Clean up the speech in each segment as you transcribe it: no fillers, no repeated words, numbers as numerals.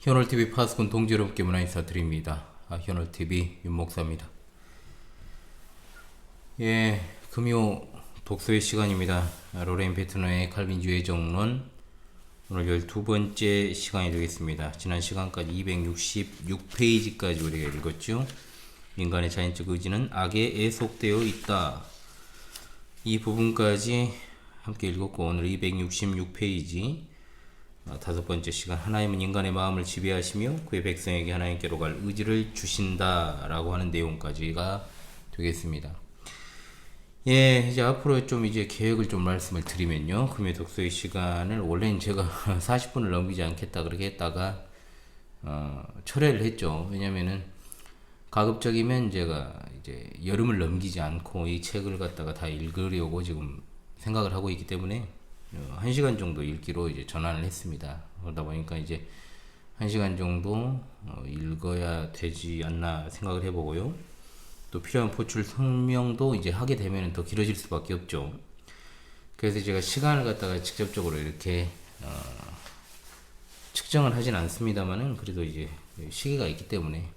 현월TV 파수꾼 동지 여러분께 문화 인사드립니다. 현월TV 윤목사입니다. 예, 금요 독서의 시간입니다. 로레인 베트너의 칼빈주의 정론, 오늘 12번째 시간이 되겠습니다. 지난 시간까지 266페이지까지 우리가 읽었죠. 인간의 자연적 의지는 악에 애속되어 있다. 이 부분까지 함께 읽었고, 오늘 266페이지 다섯 번째 시간, 하나님은 인간의 마음을 지배하시며 그의 백성에게 하나님께로 갈 의지를 주신다 라고 하는 내용까지가 되겠습니다. 예, 이제 앞으로 좀 이제 계획을 좀 말씀을 드리면요, 금요 독서의 시간을 원래는 제가 40분을 넘기지 않겠다 그렇게 했다가 철회를 했죠. 왜냐면은 가급적이면 제가 이제 여름을 넘기지 않고 이 책을 갖다가 다 읽으려고 지금 생각을 하고 있기 때문에 1시간 정도 읽기로 이제 전환을 했습니다. 그러다 보니까 이제 1시간 정도 읽어야 되지 않나 생각을 해보고요. 또 필요한 포출 설명도 이제 하게 되면 더 길어질 수밖에 없죠. 그래서 제가 시간을 갖다가 직접적으로 이렇게 측정을 하진 않습니다만은 그래도 이제 시기가 있기 때문에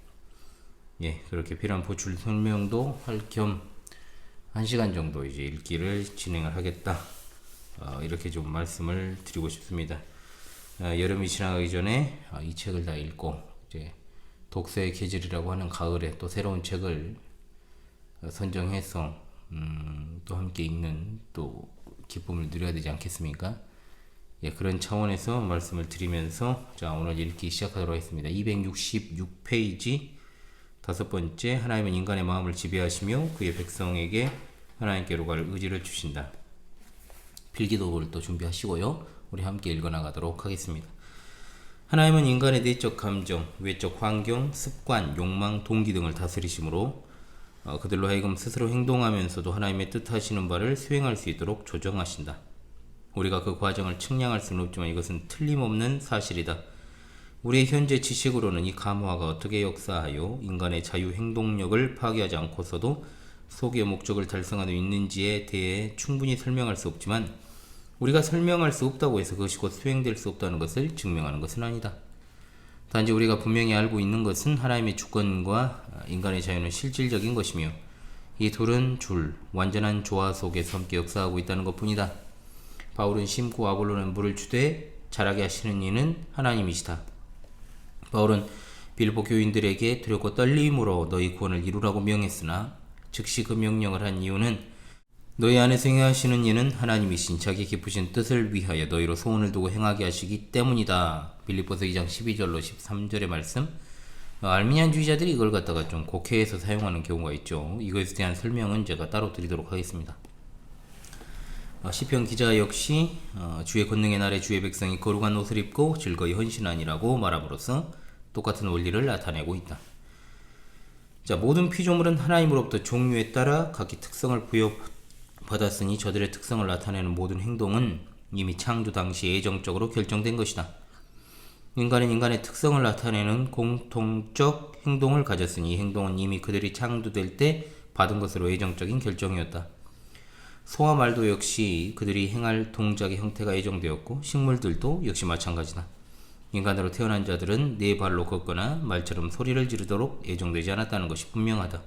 예, 그렇게 필요한 포출 설명도 할 겸 1시간 정도 이제 읽기를 진행을 하겠다. 이렇게 좀 말씀을 드리고 싶습니다. 여름이 지나가기 전에 이 책을 다 읽고 이제 독서의 계절이라고 하는 가을에 또 새로운 책을 선정해서 또 함께 읽는 또 기쁨을 누려야 되지 않겠습니까? 예, 그런 차원에서 말씀을 드리면서 자, 오늘 읽기 시작하도록 하겠습니다. 266페이지 다섯 번째, 하나님은 인간의 마음을 지배하시며 그의 백성에게 하나님께로 갈 의지를 주신다. 필기도를 또 준비하시고요. 우리 함께 읽어나가도록 하겠습니다. 하나님은 인간의 내적 감정, 외적 환경, 습관, 욕망, 동기 등을 다스리심으로 그들로 하여금 스스로 행동하면서도 하나님의 뜻하시는 바를 수행할 수 있도록 조정하신다. 우리가 그 과정을 측량할 수는 없지만 이것은 틀림없는 사실이다. 우리의 현재 지식으로는 이 감화가 어떻게 역사하여 인간의 자유 행동력을 파괴하지 않고서도 소기의 목적을 달성하고 있는지에 대해 충분히 설명할 수 없지만 우리가 설명할 수 없다고 해서 그것이 곧 수행될 수 없다는 것을 증명하는 것은 아니다. 단지 우리가 분명히 알고 있는 것은 하나님의 주권과 인간의 자유는 실질적인 것이며 이 둘은 완전한 조화 속에서 함께 역사하고 있다는 것뿐이다. 바울은 심고 아볼로는 물을 주되 자라게 하시는 이는 하나님이시다. 바울은 빌보 교인들에게 두렵고 떨림으로 너희 구원을 이루라고 명했으나 즉시 그 명령을 한 이유는 너희 안에서 행하시는 이는 하나님이신 자기 기쁘신 뜻을 위하여 너희로 소원을 두고 행하게 하시기 때문이다. 빌립보서 2장 12절로 13절의 말씀. 알미니안주의자들이 이걸 갖다가 좀 곡해해서 사용하는 경우가 있죠. 이것에 대한 설명은 제가 따로 드리도록 하겠습니다. 시편 기자 역시 주의 권능의 날에 주의 백성이 거룩한 옷을 입고 즐거이 헌신하니라고 말함으로써 똑같은 원리를 나타내고 있다. 자, 모든 피조물은 하나님으로부터 종류에 따라 각기 특성을 부여받았으니 저들의 특성을 나타내는 모든 행동은 이미 창조 당시 예정적으로 결정된 것이다. 인간은 인간의 특성을 나타내는 공통적 행동을 가졌으니 이 행동은 이미 그들이 창조될 때 받은 것으로 예정적인 결정이었다. 소와 말도 역시 그들이 행할 동작의 형태가 예정되었고 식물들도 역시 마찬가지다. 인간으로 태어난 자들은 네 발로 걷거나 말처럼 소리를 지르도록 예정되지 않았다는 것이 분명하다.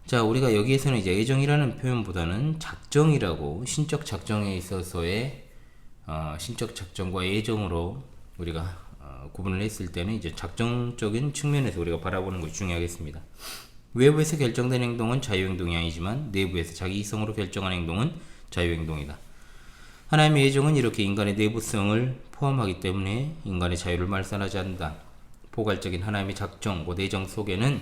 자, 우리가 여기에서는 이제 예정이라는 표현보다는 작정이라고 신적 작정에 있어서의 신적 작정과 예정으로 우리가 구분을 했을 때는 이제 작정적인 측면에서 우리가 바라보는 것이 중요하겠습니다. 외부에서 결정된 행동은 자유행동이 아니지만 내부에서 자기 이성으로 결정한 행동은 자유행동이다. 하나님의 예정은 이렇게 인간의 내부성을 포함하기 때문에 인간의 자유를 말살하지 않는다. 포괄적인 하나님의 작정, 곧 예정 속에는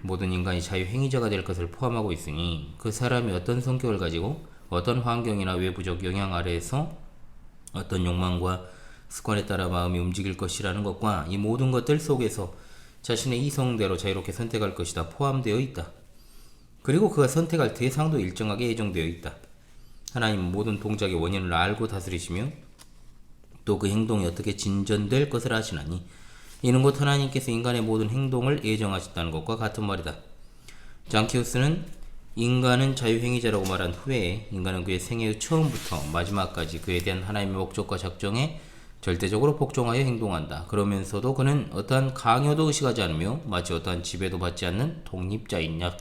모든 인간이 자유행위자가 될 것을 포함하고 있으니 그 사람이 어떤 성격을 가지고 어떤 환경이나 외부적 영향 아래에서 어떤 욕망과 습관에 따라 마음이 움직일 것이라는 것과 이 모든 것들 속에서 자신의 이성대로 자유롭게 선택할 것이다 포함되어 있다. 그리고 그가 선택할 대상도 일정하게 예정되어 있다. 하나님은 모든 동작의 원인을 알고 다스리시며 또 그 행동이 어떻게 진전될 것을 아시나니 이는 곧 하나님께서 인간의 모든 행동을 예정하셨다는 것과 같은 말이다. 장키우스는 인간은 자유행위자라고 말한 후에 인간은 그의 생애의 처음부터 마지막까지 그에 대한 하나님의 목적과 작정에 절대적으로 복종하여 행동한다. 그러면서도 그는 어떠한 강요도 의식하지 않으며 마치 어떠한 지배도 받지 않는 독립자이냐,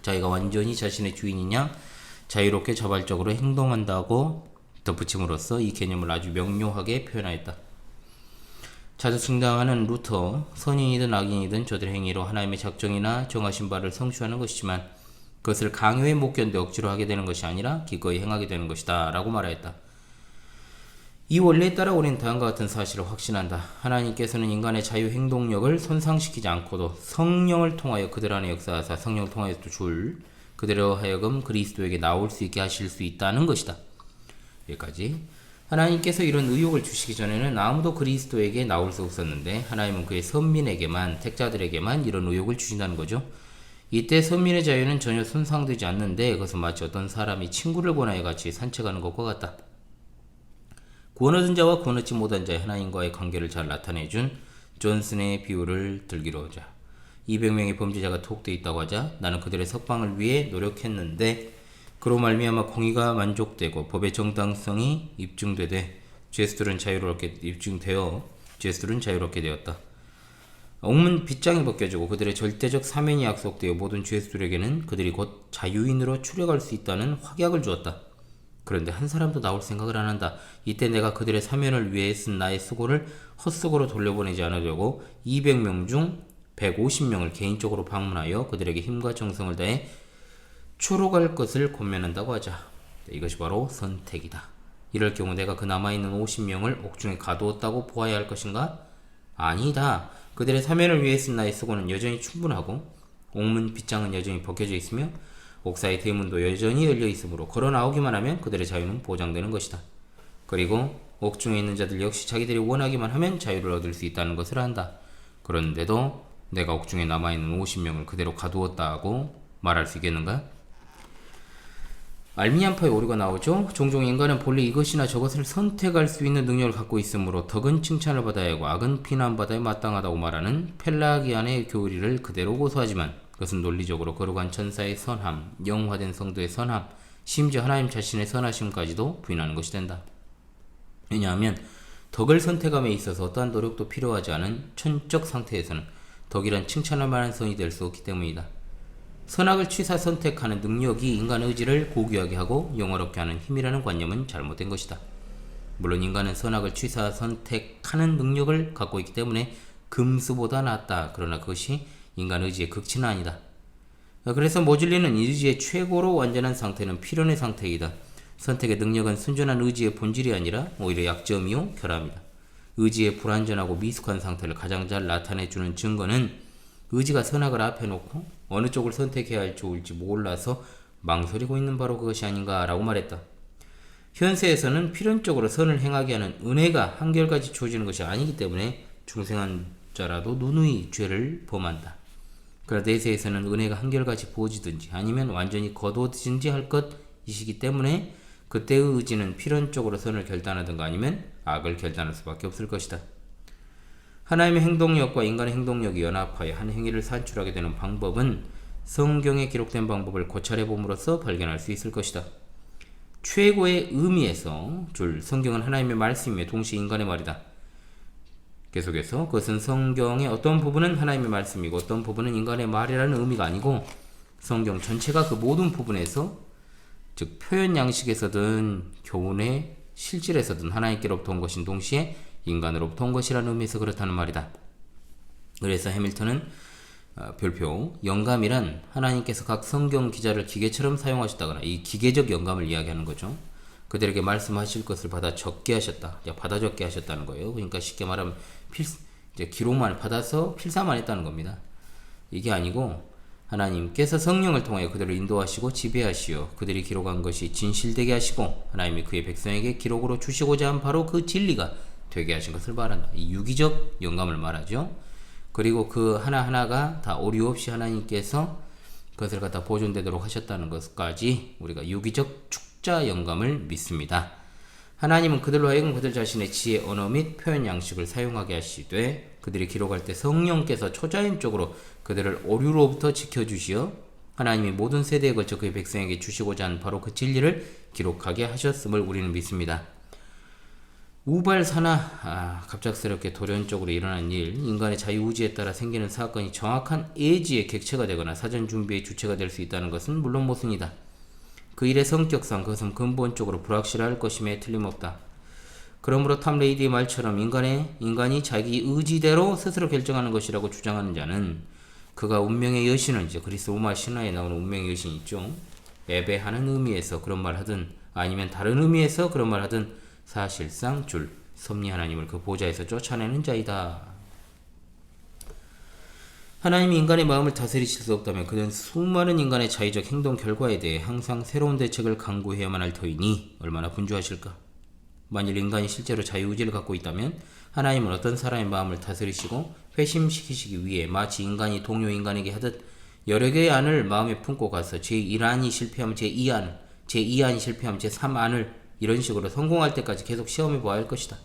자기가 완전히 자신의 주인이냐, 자유롭게 자발적으로 행동한다고 덧붙임으로써 이 개념을 아주 명료하게 표현하였다. 자주 등장하는 루터, 선인이든 악인이든 저들의 행위로 하나님의 작정이나 정하신 바를 성취하는 것이지만 그것을 강요에 못 견뎌 억지로 하게 되는 것이 아니라 기꺼이 행하게 되는 것이다 라고 말하였다. 이 원리에 따라 우리는 다음과 같은 사실을 확신한다. 하나님께서는 인간의 자유 행동력을 손상시키지 않고도 성령을 통하여 그들 안에 역사하사 성령을 통하여 또 그들로 하여금 그리스도에게 나올 수 있게 하실 수 있다는 것이다. 여기까지. 하나님께서 이런 의욕을 주시기 전에는 아무도 그리스도에게 나올 수 없었는데 하나님은 그의 선민에게만, 택자들에게만 이런 의욕을 주신다는 거죠. 이때 선민의 자유는 전혀 손상되지 않는데 그것은 마치 어떤 사람이 친구를 권하여 같이 산책하는 것과 같다. 구원 얻은 자와 구원 얻지 못한 자의 하나님과의 관계를 잘 나타내준 존슨의 비유를 들기로 하자. 200명의 범죄자가 투옥되어 있다고 하자 나는 그들의 석방을 위해 노력했는데 그로 말미암아 공의가 만족되고 법의 정당성이 입증되되 죄수들은 자유롭게 되었다. 옥문 빗장이 벗겨지고 그들의 절대적 사면이 약속되어 모든 죄수들에게는 그들이 곧 자유인으로 출애갈 수 있다는 확약을 주었다. 그런데 한 사람도 나올 생각을 안 한다. 이때 내가 그들의 사면을 위해 쓴 나의 수고를 헛수고로 돌려보내지 않으려고 200명 중 150명을 개인적으로 방문하여 그들에게 힘과 정성을 다해 추록할 것을 권면한다고 하자. 이것이 바로 선택이다. 이럴 경우 내가 그 남아있는 50명을 옥중에 가두었다고 보아야 할 것인가? 아니다. 그들의 사면을 위해 쓴 나의 수고는 여전히 충분하고 옥문 빗장은 여전히 벗겨져 있으며 옥사의 대문도 여전히 열려 있으므로 걸어 나오기만 하면 그들의 자유는 보장되는 것이다. 그리고 옥중에 있는 자들 역시 자기들이 원하기만 하면 자유를 얻을 수 있다는 것을 안다. 그런데도 내가 옥중에 남아있는 50명을 그대로 가두었다고 말할 수 있겠는가? 알미안파의 오류가 나오죠. 종종 인간은 본래 이것이나 저것을 선택할 수 있는 능력을 갖고 있으므로 덕은 칭찬을 받아야 하고 악은 비난받아야 마땅하다고 말하는 펠라기안의 교리를 그대로 고수하지만 그것은 논리적으로 거룩한 천사의 선함, 영화된 성도의 선함, 심지어 하나님 자신의 선하심까지도 부인하는 것이 된다. 왜냐하면 덕을 선택함에 있어서 어떠한 노력도 필요하지 않은 천적 상태에서는 덕이란 칭찬할 만한 선이 될 수 없기 때문이다. 선악을 취사 선택하는 능력이 인간의 의지를 고귀하게 하고 영화롭게 하는 힘이라는 관념은 잘못된 것이다. 물론 인간은 선악을 취사 선택하는 능력을 갖고 있기 때문에 금수보다 낫다. 그러나 그것이 인간 의지의 극치는 아니다. 그래서 모질리는 의지의 최고로 완전한 상태는 필연의 상태이다. 선택의 능력은 순전한 의지의 본질이 아니라 오히려 약점이요 결함이다. 의지의 불완전하고 미숙한 상태를 가장 잘 나타내주는 증거는 의지가 선악을 앞에 놓고 어느 쪽을 선택해야 할 좋을지 몰라서 망설이고 있는 바로 그것이 아닌가 라고 말했다. 현세에서는 필연적으로 선을 행하게 하는 은혜가 한결같이 주어지는 것이 아니기 때문에 중생한 자라도 누누이 죄를 범한다. 그러나 내세에서는 은혜가 한결같이 부어지든지 아니면 완전히 거두어지든지 할 것이시기 때문에 그때의 의지는 필연적으로 선을 결단하든가 아니면 악을 결단할 수밖에 없을 것이다. 하나님의 행동력과 인간의 행동력이 연합하여 한 행위를 산출하게 되는 방법은 성경에 기록된 방법을 고찰해 봄으로써 발견할 수 있을 것이다. 최고의 의미에서 성경은 하나님의 말씀이며 동시에 인간의 말이다. 계속해서 그것은 성경의 어떤 부분은 하나님의 말씀이고 어떤 부분은 인간의 말이라는 의미가 아니고 성경 전체가 그 모든 부분에서 즉 표현 양식에서든 교훈의 실질에서든 하나님께로부터 온 것인 동시에 인간으로부터 온 것이라는 의미에서 그렇다는 말이다. 그래서 해밀턴은 별표 영감이란 하나님께서 각 성경 기자를 기계처럼 사용하셨다거나 이 기계적 영감을 이야기하는 거죠. 그들에게 말씀하실 것을 받아 적게 하셨다. 받아 적게 하셨다는 거예요. 그러니까 쉽게 말하면 이제 기록만 받아서 필사만 했다는 겁니다. 이게 아니고 하나님께서 성령을 통하여 그들을 인도하시고 지배하시어 그들이 기록한 것이 진실되게 하시고 하나님이 그의 백성에게 기록으로 주시고자 한 바로 그 진리가 되게 하신 것을 말한다. 이 유기적 영감을 말하죠. 그리고 그 하나하나가 다 오류 없이 하나님께서 그것을 갖다 보존되도록 하셨다는 것까지 우리가 유기적 축자 영감을 믿습니다. 하나님은 그들로 하여금 그들 자신의 지혜, 언어 및 표현 양식을 사용하게 하시되 그들이 기록할 때 성령께서 초자연적으로 그들을 오류로부터 지켜주시어 하나님이 모든 세대에 걸쳐 그의 백성에게 주시고자 한 바로 그 진리를 기록하게 하셨음을 우리는 믿습니다. 우발사나 갑작스럽게 돌연적으로 일어난 일, 인간의 자유의지에 따라 생기는 사건이 정확한 예지의 객체가 되거나 사전 준비의 주체가 될 수 있다는 것은 물론 모순이다. 그 일의 성격상 그것은 근본적으로 불확실할 것임에 틀림없다. 그러므로 탐 레이디의 말처럼 인간이 자기 의지대로 스스로 결정하는 것이라고 주장하는 자는 그가 운명의 여신을, 이제 그리스 로마 신화에 나오는 운명의 여신 있죠, 예배하는 의미에서 그런 말 하든 아니면 다른 의미에서 그런 말 하든 사실상 줄 섭리 하나님을 그 보좌에서 쫓아내는 자이다. 하나님이 인간의 마음을 다스리실 수 없다면 그는 수많은 인간의 자의적 행동 결과에 대해 항상 새로운 대책을 강구해야만 할 터이니 얼마나 분주하실까. 만일 인간이 실제로 자유의지를 갖고 있다면 하나님은 어떤 사람의 마음을 다스리시고 회심시키시기 위해 마치 인간이 동료 인간에게 하듯 여러 개의 안을 마음에 품고 가서 제1안이 실패하면 제2안, 제2안이 실패하면 제3안을 이런 식으로 성공할 때까지 계속 시험해 보아야 할 것이다.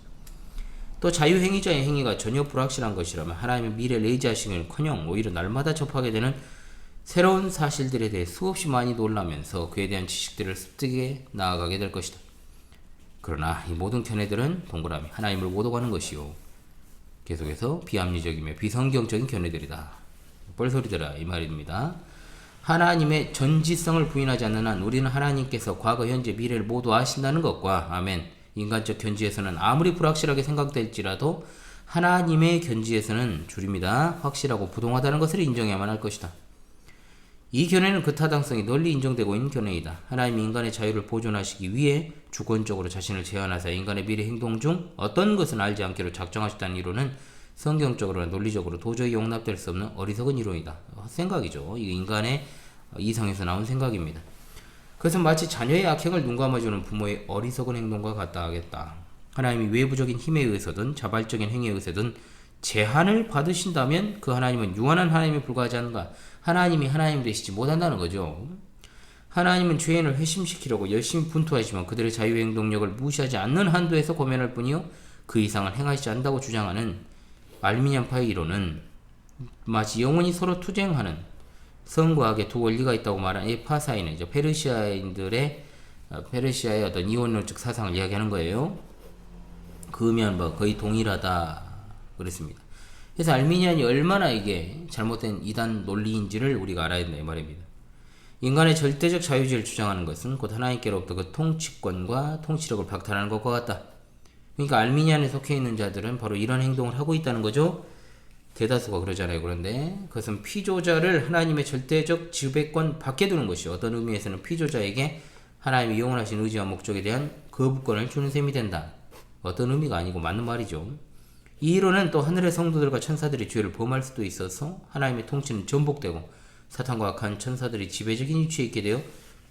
또 자유행위자의 행위가 전혀 불확실한 것이라면 하나님의 미래를 의지하시기는커녕 오히려 날마다 접하게 되는 새로운 사실들에 대해 수없이 많이 놀라면서 그에 대한 지식들을 습득해 나아가게 될 것이다. 그러나 이 모든 견해들은 동그라미 하나님을 못 오가는 것이요, 계속해서 비합리적이며 비성경적인 견해들이다. 뻘소리들아 이 말입니다. 하나님의 전지성을 부인하지 않는 한 우리는 하나님께서 과거, 현재, 미래를 모두 아신다는 것과 아멘, 인간적 견지에서는 아무리 불확실하게 생각될지라도 하나님의 견지에서는 줄입니다, 확실하고 부동하다는 것을 인정해야만 할 것이다. 이 견해는 그 타당성이 널리 인정되고 있는 견해이다. 하나님이 인간의 자유를 보존하시기 위해 주권적으로 자신을 제한하사 인간의 미래 행동 중 어떤 것은 알지 않기로 작정하셨다는 이론은 성경적으로나 논리적으로 도저히 용납될 수 없는 어리석은 이론이다. 생각이죠. 이게 인간의 이성에서 나온 생각입니다. 그것은 마치 자녀의 악행을 눈감아주는 부모의 어리석은 행동과 같다 하겠다. 하나님이 외부적인 힘에 의해서든 자발적인 행위에 의해서든 제한을 받으신다면 그 하나님은 유한한 하나님에 불과하지 않는가. 하나님이 하나님 되시지 못한다는 거죠. 하나님은 죄인을 회심시키려고 열심히 분투하지만 그들의 자유행동력을 무시하지 않는 한도에서 고면할 뿐이요 그 이상은 행하시지 않는다고 주장하는 알미니안파의 이론은 마치 영혼이 서로 투쟁하는 성과 악의 두 원리가 있다고 말한 에파사인의 페르시아의 어떤 이원론적 사상을 이야기하는 거예요. 그으면 거의 동일하다 그랬습니다. 그래서 알미니안이 얼마나 이게 잘못된 이단 논리인지를 우리가 알아야 된다 이 말입니다. 인간의 절대적 자유주의를 주장하는 것은 곧 하나님께로부터 그 통치권과 통치력을 박탈하는 것과 같다. 그러니까 알미니안에 속해 있는 자들은 바로 이런 행동을 하고 있다는 거죠. 대다수가 그러잖아요. 그런데 그것은 피조자를 하나님의 절대적 지배권 밖에 두는 것이요, 어떤 의미에서는 피조자에게 하나님의 영원하신 의지와 목적에 대한 거부권을 주는 셈이 된다. 어떤 의미가 아니고 맞는 말이죠. 이 이론은 또 하늘의 성도들과 천사들이 죄를 범할 수도 있어서 하나님의 통치는 전복되고 사탄과 악한 천사들이 지배적인 위치에 있게 되어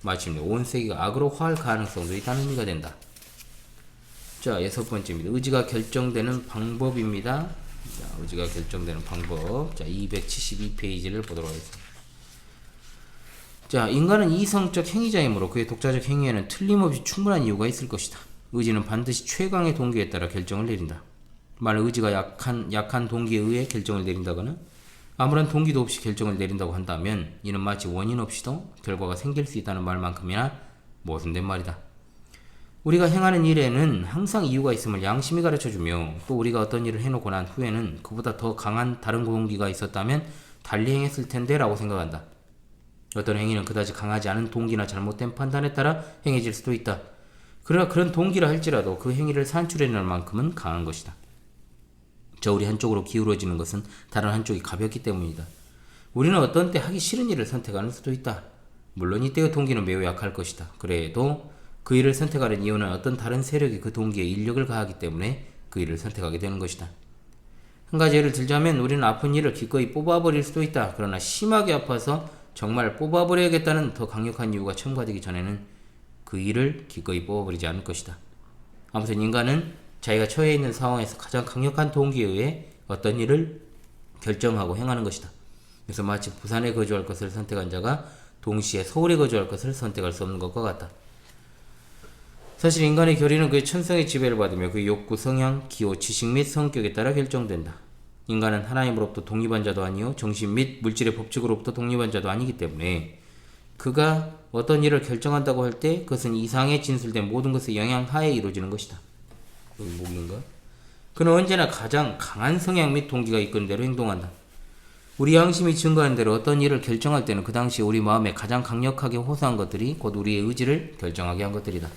마침내 온 세계가 악으로 화할 가능성도 있다는 의미가 된다. 자, 6번째입니다. 의지가 결정되는 방법입니다. 자, 의지가 결정되는 방법. 자, 272페이지를 보도록 하겠습니다. 자, 인간은 이성적 행위자이므로 그의 독자적 행위에는 틀림없이 충분한 이유가 있을 것이다. 의지는 반드시 최강의 동기에 따라 결정을 내린다. 만약 의지가 약한 동기에 의해 결정을 내린다거나 아무런 동기도 없이 결정을 내린다고 한다면 이는 마치 원인 없이도 결과가 생길 수 있다는 말만큼이나 모순된 말이다. 우리가 행하는 일에는 항상 이유가 있음을 양심이 가르쳐주며 또 우리가 어떤 일을 해놓고 난 후에는 그보다 더 강한 다른 동기가 있었다면 달리 행했을 텐데 라고 생각한다. 어떤 행위는 그다지 강하지 않은 동기나 잘못된 판단에 따라 행해질 수도 있다. 그러나 그런 동기라 할지라도 그 행위를 산출해낼 만큼은 강한 것이다. 저울이 한쪽으로 기울어지는 것은 다른 한쪽이 가볍기 때문이다. 우리는 어떤 때 하기 싫은 일을 선택하는 수도 있다. 물론 이때의 동기는 매우 약할 것이다. 그래도 그 일을 선택하는 이유는 어떤 다른 세력이 그 동기에 인력을 가하기 때문에 그 일을 선택하게 되는 것이다. 한 가지 예를 들자면 우리는 아픈 일을 기꺼이 뽑아버릴 수도 있다. 그러나 심하게 아파서 정말 뽑아버려야겠다는 더 강력한 이유가 첨가되기 전에는 그 일을 기꺼이 뽑아버리지 않을 것이다. 아무튼 인간은 자기가 처해 있는 상황에서 가장 강력한 동기에 의해 어떤 일을 결정하고 행하는 것이다. 그래서 마치 부산에 거주할 것을 선택한 자가 동시에 서울에 거주할 것을 선택할 수 없는 것과 같다. 사실 인간의 결의는 그의 천성의 지배를 받으며 그의 욕구, 성향, 기호, 지식 및 성격에 따라 결정된다. 인간은 하나님으로부터 독립한 자도 아니요 정신 및 물질의 법칙으로부터 독립한 자도 아니기 때문에 그가 어떤 일을 결정한다고 할 때 그것은 이상에 진술된 모든 것의 영향 하에 이루어지는 것이다. 여기 목인가? 그는 언제나 가장 강한 성향 및 동기가 이끄는 대로 행동한다. 우리 양심이 증거한 대로 어떤 일을 결정할 때는 그 당시 우리 마음에 가장 강력하게 호소한 것들이 곧 우리의 의지를 결정하게 한 것들이다.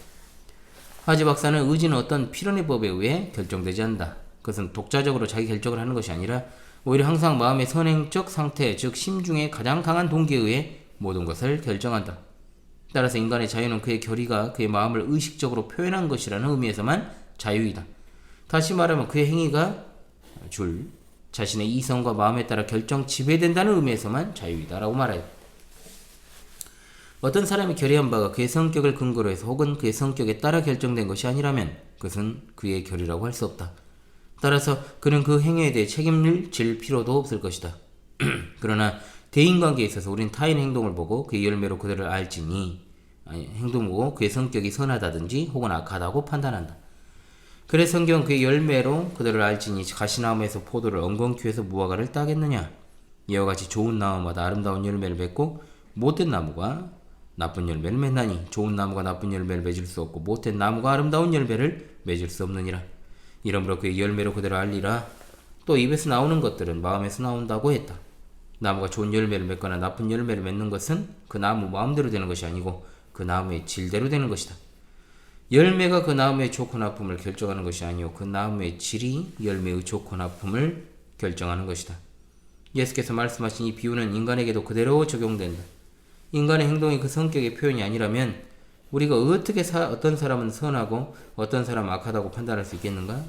하지 박사는 의지는 어떤 필연의 법에 의해 결정되지 않는다. 그것은 독자적으로 자기 결정을 하는 것이 아니라 오히려 항상 마음의 선행적 상태, 즉 심중의 가장 강한 동기에 의해 모든 것을 결정한다. 따라서 인간의 자유는 그의 결의가 그의 마음을 의식적으로 표현한 것이라는 의미에서만 자유이다. 다시 말하면 그의 행위가 자신의 이성과 마음에 따라 결정 지배된다는 의미에서만 자유이다라고 말해요. 어떤 사람이 결의한 바가 그의 성격을 근거로 해서 혹은 그의 성격에 따라 결정된 것이 아니라면 그것은 그의 결의라고 할 수 없다. 따라서 그는 그 행위에 대해 책임을 질 필요도 없을 것이다. 그러나 대인관계에 있어서 우린 타인 행동을 보고 그의 열매로 그들을 행동 보고 그의 성격이 선하다든지 혹은 악하다고 판단한다. 그래서 성경은 그의 열매로 그들을 알지니 가시나무에서 포도를 엉겅퀴에서 무화과를 따겠느냐. 이와 같이 좋은 나무마다 아름다운 열매를 맺고 못된 나무가 나쁜 열매를 맺나니 좋은 나무가 나쁜 열매를 맺을 수 없고 못된 나무가 아름다운 열매를 맺을 수 없느니라. 이러므로 그의 열매로 그들을 알리라. 또 입에서 나오는 것들은 마음에서 나온다고 했다. 나무가 좋은 열매를 맺거나 나쁜 열매를 맺는 것은 그 나무 마음대로 되는 것이 아니고 그 나무의 질대로 되는 것이다. 열매가 그 나무의 좋고 나쁨을 결정하는 것이 아니오 그 나무의 질이 열매의 좋고 나쁨을 결정하는 것이다. 예수께서 말씀하신 이 비유는 인간에게도 그대로 적용된다. 인간의 행동이 그 성격의 표현이 아니라면 우리가 어떻게 어떤 사람은 선하고 어떤 사람은 악하다고 판단할 수 있겠는가?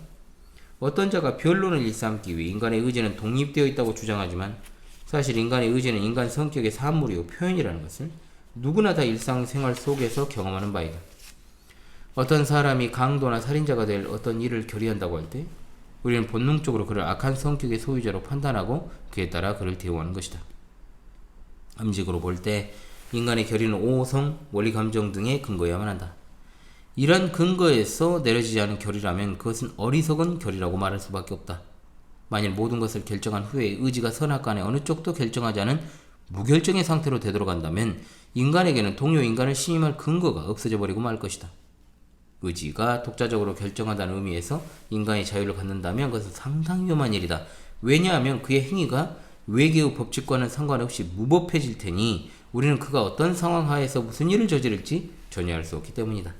어떤 자가 변론을 일삼기 위해 인간의 의지는 독립되어 있다고 주장하지만 사실 인간의 의지는 인간 성격의 산물이요 표현이라는 것을 누구나 다 일상생활 속에서 경험하는 바이다. 어떤 사람이 강도나 살인자가 될 어떤 일을 결의한다고 할 때 우리는 본능적으로 그를 악한 성격의 소유자로 판단하고 그에 따라 그를 대우하는 것이다. 암직으로 볼 때 인간의 결의는 오성, 원리, 감정 등에 근거해야만 한다. 이런 근거에서 내려지지 않은 결의라면 그것은 어리석은 결의라고 말할 수밖에 없다. 만일 모든 것을 결정한 후에 의지가 선악간에 어느 쪽도 결정하지 않은 무결정의 상태로 되돌아간다면 인간에게는 동요 인간을 신임할 근거가 없어져 버리고 말 것이다. 의지가 독자적으로 결정한다는 의미에서 인간의 자유를 갖는다면 그것은 상당히 위험한 일이다. 왜냐하면 그의 행위가 외계의 법칙과는 상관없이 무법해질 테니 우리는 그가 어떤 상황 하에서 무슨 일을 저지를지 전혀 알 수 없기 때문이다.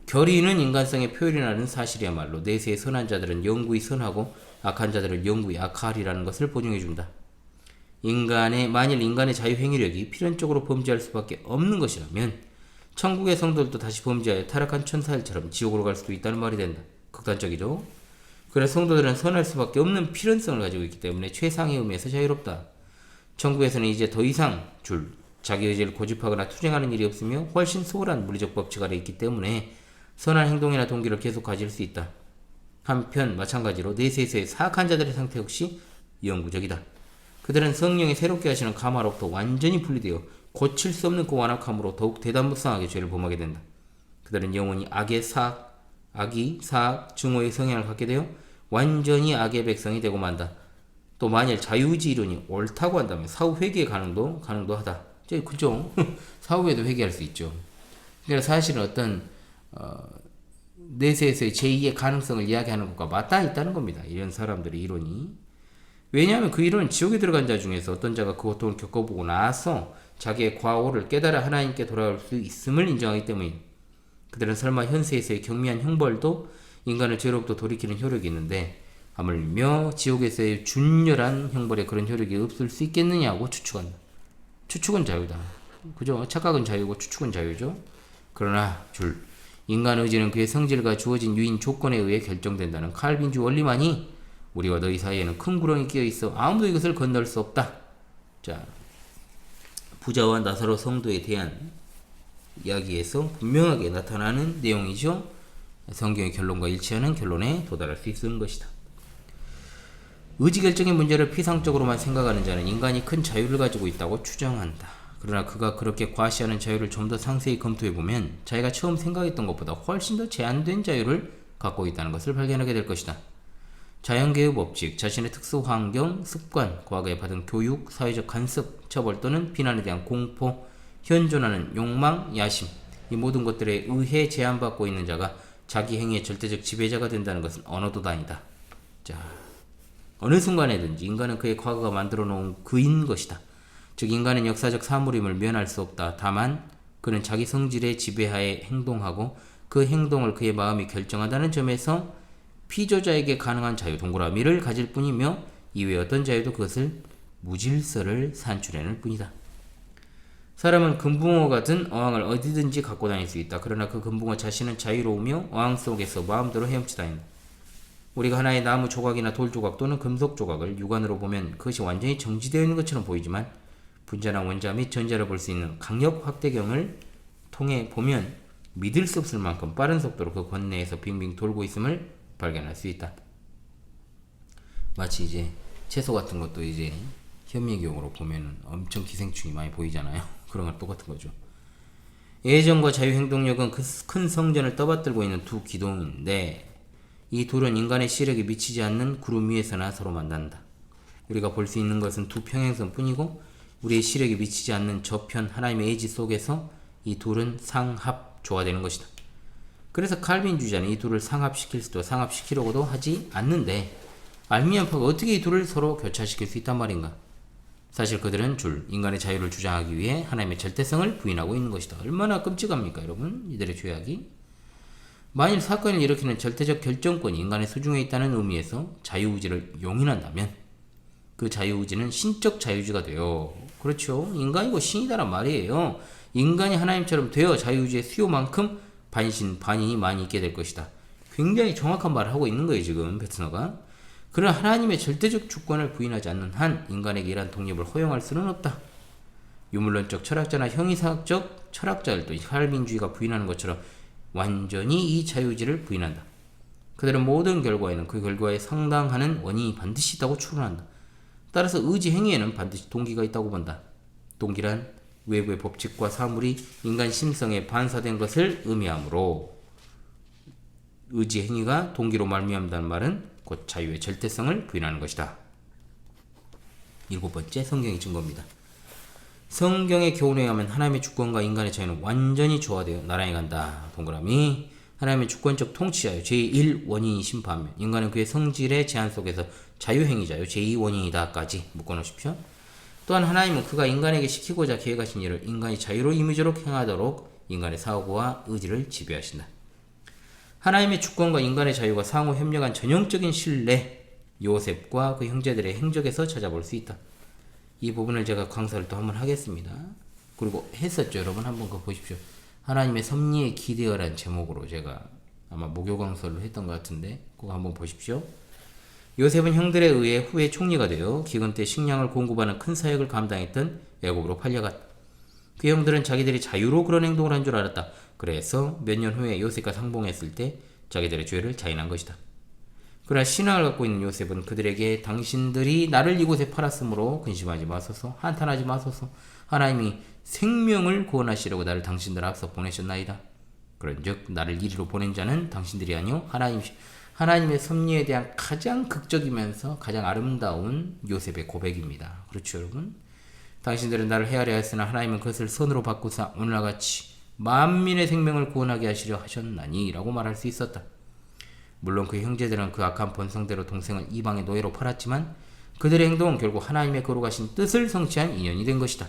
결의는 인간성의 표현이라는 사실이야말로 내세의 선한 자들은 영구히 선하고 악한 자들은 영구히 악하리라는 것을 보증해준다. 만일 인간의 자유행위력이 필연적으로 범죄할 수밖에 없는 것이라면 천국의 성도들도 다시 범죄하여 타락한 천사들처럼 지옥으로 갈 수도 있다는 말이 된다. 극단적이죠? 그래서 성도들은 선할 수밖에 없는 필연성을 가지고 있기 때문에 최상의 의미에서 자유롭다. 천국에서는 이제 더 이상 자기 의지를 고집하거나 투쟁하는 일이 없으며 훨씬 소홀한 물리적 법칙 아래 있기 때문에 선한 행동이나 동기를 계속 가질 수 있다. 한편 마찬가지로 내세에서의 사악한 자들의 상태 역시 영구적이다. 그들은 성령이 새롭게 하시는 감화로부터 완전히 분리되어 고칠 수 없는 그 완악함으로 더욱 대단무쌍하게 죄를 범하게 된다. 그들은 영원히 악이 사악, 증오의 성향을 갖게 되어 완전히 악의 백성이 되고 만다. 또 만일 자유의지 이론이 옳다고 한다면 사후 회개의 가능도 하다. 그죠? 사후에도 회개할 수 있죠. 그러니까 사실은 어떤 내세에서의 제2의 가능성을 이야기하는 것과 맞닿아 있다는 겁니다. 이런 사람들의 이론이. 왜냐하면 그 이론은 지옥에 들어간 자 중에서 어떤 자가 그 고통을 겪어보고 나서 자기의 과오를 깨달아 하나님께 돌아올 수 있음을 인정하기 때문입니다. 그들은 설마 현세에서의 경미한 형벌도 인간을 죄로부터 돌이키는 효력이 있는데 하물며 지옥에서의 준열한 형벌에 그런 효력이 없을 수 있겠느냐고 추측한다. 추측은 자유다. 그죠? 착각은 자유고 추측은 자유죠. 그러나 인간 의지는 그의 성질과 주어진 유인 조건에 의해 결정된다는 칼빈주 원리만이 우리와 너희 사이에는 큰 구렁이 끼어 있어 아무도 이것을 건널 수 없다. 자, 부자와 나사로 성도에 대한 이야기에서 분명하게 나타나는 내용이죠. 성경의 결론과 일치하는 결론에 도달할 수 있는 것이다. 의지결정의 문제를 피상적으로만 생각하는 자는 인간이 큰 자유를 가지고 있다고 추정한다. 그러나 그가 그렇게 과시하는 자유를 좀 더 상세히 검토해보면 자기가 처음 생각했던 것보다 훨씬 더 제한된 자유를 갖고 있다는 것을 발견하게 될 것이다. 자연계의 법칙, 자신의 특수 환경, 습관, 과거에 받은 교육, 사회적 간섭, 처벌 또는 비난에 대한 공포, 현존하는 욕망, 야심, 이 모든 것들에 의해 제한받고 있는 자가 자기 행위의 절대적 지배자가 된다는 것은 언어도 아니다. 자, 어느 순간에든지 인간은 그의 과거가 만들어 놓은 그인 것이다. 즉 인간은 역사적 사물임을 면할 수 없다. 다만 그는 자기 성질의 지배하에 행동하고 그 행동을 그의 마음이 결정한다는 점에서 피조자에게 가능한 자유 동그라미를 가질 뿐이며 이외의 어떤 자유도 그것을 무질서를 산출해낼 뿐이다. 사람은 금붕어가 든 어항을 어디든지 갖고 다닐 수 있다. 그러나 그 금붕어 자신은 자유로우며 어항 속에서 마음대로 헤엄쳐 다닌다. 우리가 하나의 나무 조각이나 돌 조각 또는 금속 조각을 육안으로 보면 그것이 완전히 정지되어 있는 것처럼 보이지만 분자나 원자 및 전자를 볼 수 있는 강력 확대경을 통해 보면 믿을 수 없을 만큼 빠른 속도로 그 권내에서 빙빙 돌고 있음을 발견할 수 있다. 마치 이제 채소 같은 것도 이제 현미경으로 보면 엄청 기생충이 많이 보이잖아요. 그런 거랑 똑같은 거죠. 애정과 자유행동력은 큰 성전을 떠받들고 있는 두 기둥인데 이 둘은 인간의 시력이 미치지 않는 구름 위에서나 서로 만난다. 우리가 볼 수 있는 것은 두 평행선 뿐이고 우리의 시력이 미치지 않는 저편 하나님의 의지 속에서 이 둘은 상합 조화되는 것이다. 그래서 칼빈주의자는 이 둘을 상합시킬 수도 상합시키려고도 하지 않는데 알미안파가 어떻게 이 둘을 서로 교차시킬 수 있단 말인가? 사실 그들은 인간의 자유를 주장하기 위해 하나님의 절대성을 부인하고 있는 것이다. 얼마나 끔찍합니까 여러분? 이들의 죄악이. 만일 사건을 일으키는 절대적 결정권이 인간의 수중에 있다는 의미에서 자유의지를 용인한다면 그 자유의지는 신적 자유의지가 돼요. 그렇죠. 인간이고 신이다란 말이에요. 인간이 하나님처럼 되어 자유의지의 수요만큼 반신반인이 많이 있게 될 것이다. 굉장히 정확한 말을 하고 있는 거예요 지금 베트너가. 그러나 하나님의 절대적 주권을 부인하지 않는 한 인간에게 이러한 독립을 허용할 수는 없다. 유물론적 철학자나 형이상학적 철학자들도 칼빈주의가 부인하는 것처럼 완전히 이 자유의지를 부인한다. 그들은 모든 결과에는 그 결과에 상당하는 원인이 반드시 있다고 추론한다. 따라서 의지 행위에는 반드시 동기가 있다고 본다. 동기란 외부의 법칙과 사물이 인간 심성에 반사된 것을 의미하므로 의지 행위가 동기로 말미암다는 말은 곧 자유의 절대성을 부인하는 것이다. 7번째, 성경의 증거입니다. 성경의 교훈에 의하면 하나님의 주권과 인간의 자유는 완전히 조화되어 나란히 간다. 동그라미. 하나님의 주권적 통치자요 제1원인이신 반면 인간은 그의 성질의 제한 속에서 자유행위자요 제2원인이다까지 묶어놓으십시오. 또한 하나님은 그가 인간에게 시키고자 계획하신 일을 인간이 자유로 임의적으로 행하도록 인간의 사고와 의지를 지배하신다. 하나님의 주권과 인간의 자유가 상호 협력한 전형적인 신뢰 요셉과 그 형제들의 행적에서 찾아볼 수 있다. 이 부분을 제가 강사를 또 한번 하겠습니다. 그리고 했었죠. 여러분 한번 그거 보십시오. 하나님의 섭리에 기대어란 제목으로 제가 아마 목요 강설로 했던 것 같은데 그거 한번 보십시오. 요셉은 형들에 의해 후에 총리가 되어 기근 때 식량을 공급하는 큰 사역을 감당했던 애굽으로 팔려갔다. 그 형들은 자기들이 자유로 그런 행동을 한 줄 알았다. 그래서 몇 년 후에 요셉과 상봉했을 때 자기들의 죄를 자인한 것이다. 그러나 신앙을 갖고 있는 요셉은 그들에게 당신들이 나를 이곳에 팔았으므로 근심하지 마소서, 한탄하지 마소서, 하나님이 생명을 구원하시려고 나를 당신들 앞서 보내셨나이다. 그런즉 나를 이리로 보낸 자는 당신들이 아니요 하나님의 섭리에 대한 가장 극적이면서 가장 아름다운 요셉의 고백입니다. 그렇죠 여러분? 당신들은 나를 헤아려 했으나 하나님은 그것을 선으로 바꾸사 오늘과 같이 만민의 생명을 구원하게 하시려 하셨나니 라고 말할 수 있었다. 물론 그 형제들은 그 악한 본성대로 동생을 이방의 노예로 팔았지만 그들의 행동은 결국 하나님의 거룩하신 뜻을 성취한 인연이 된 것이다.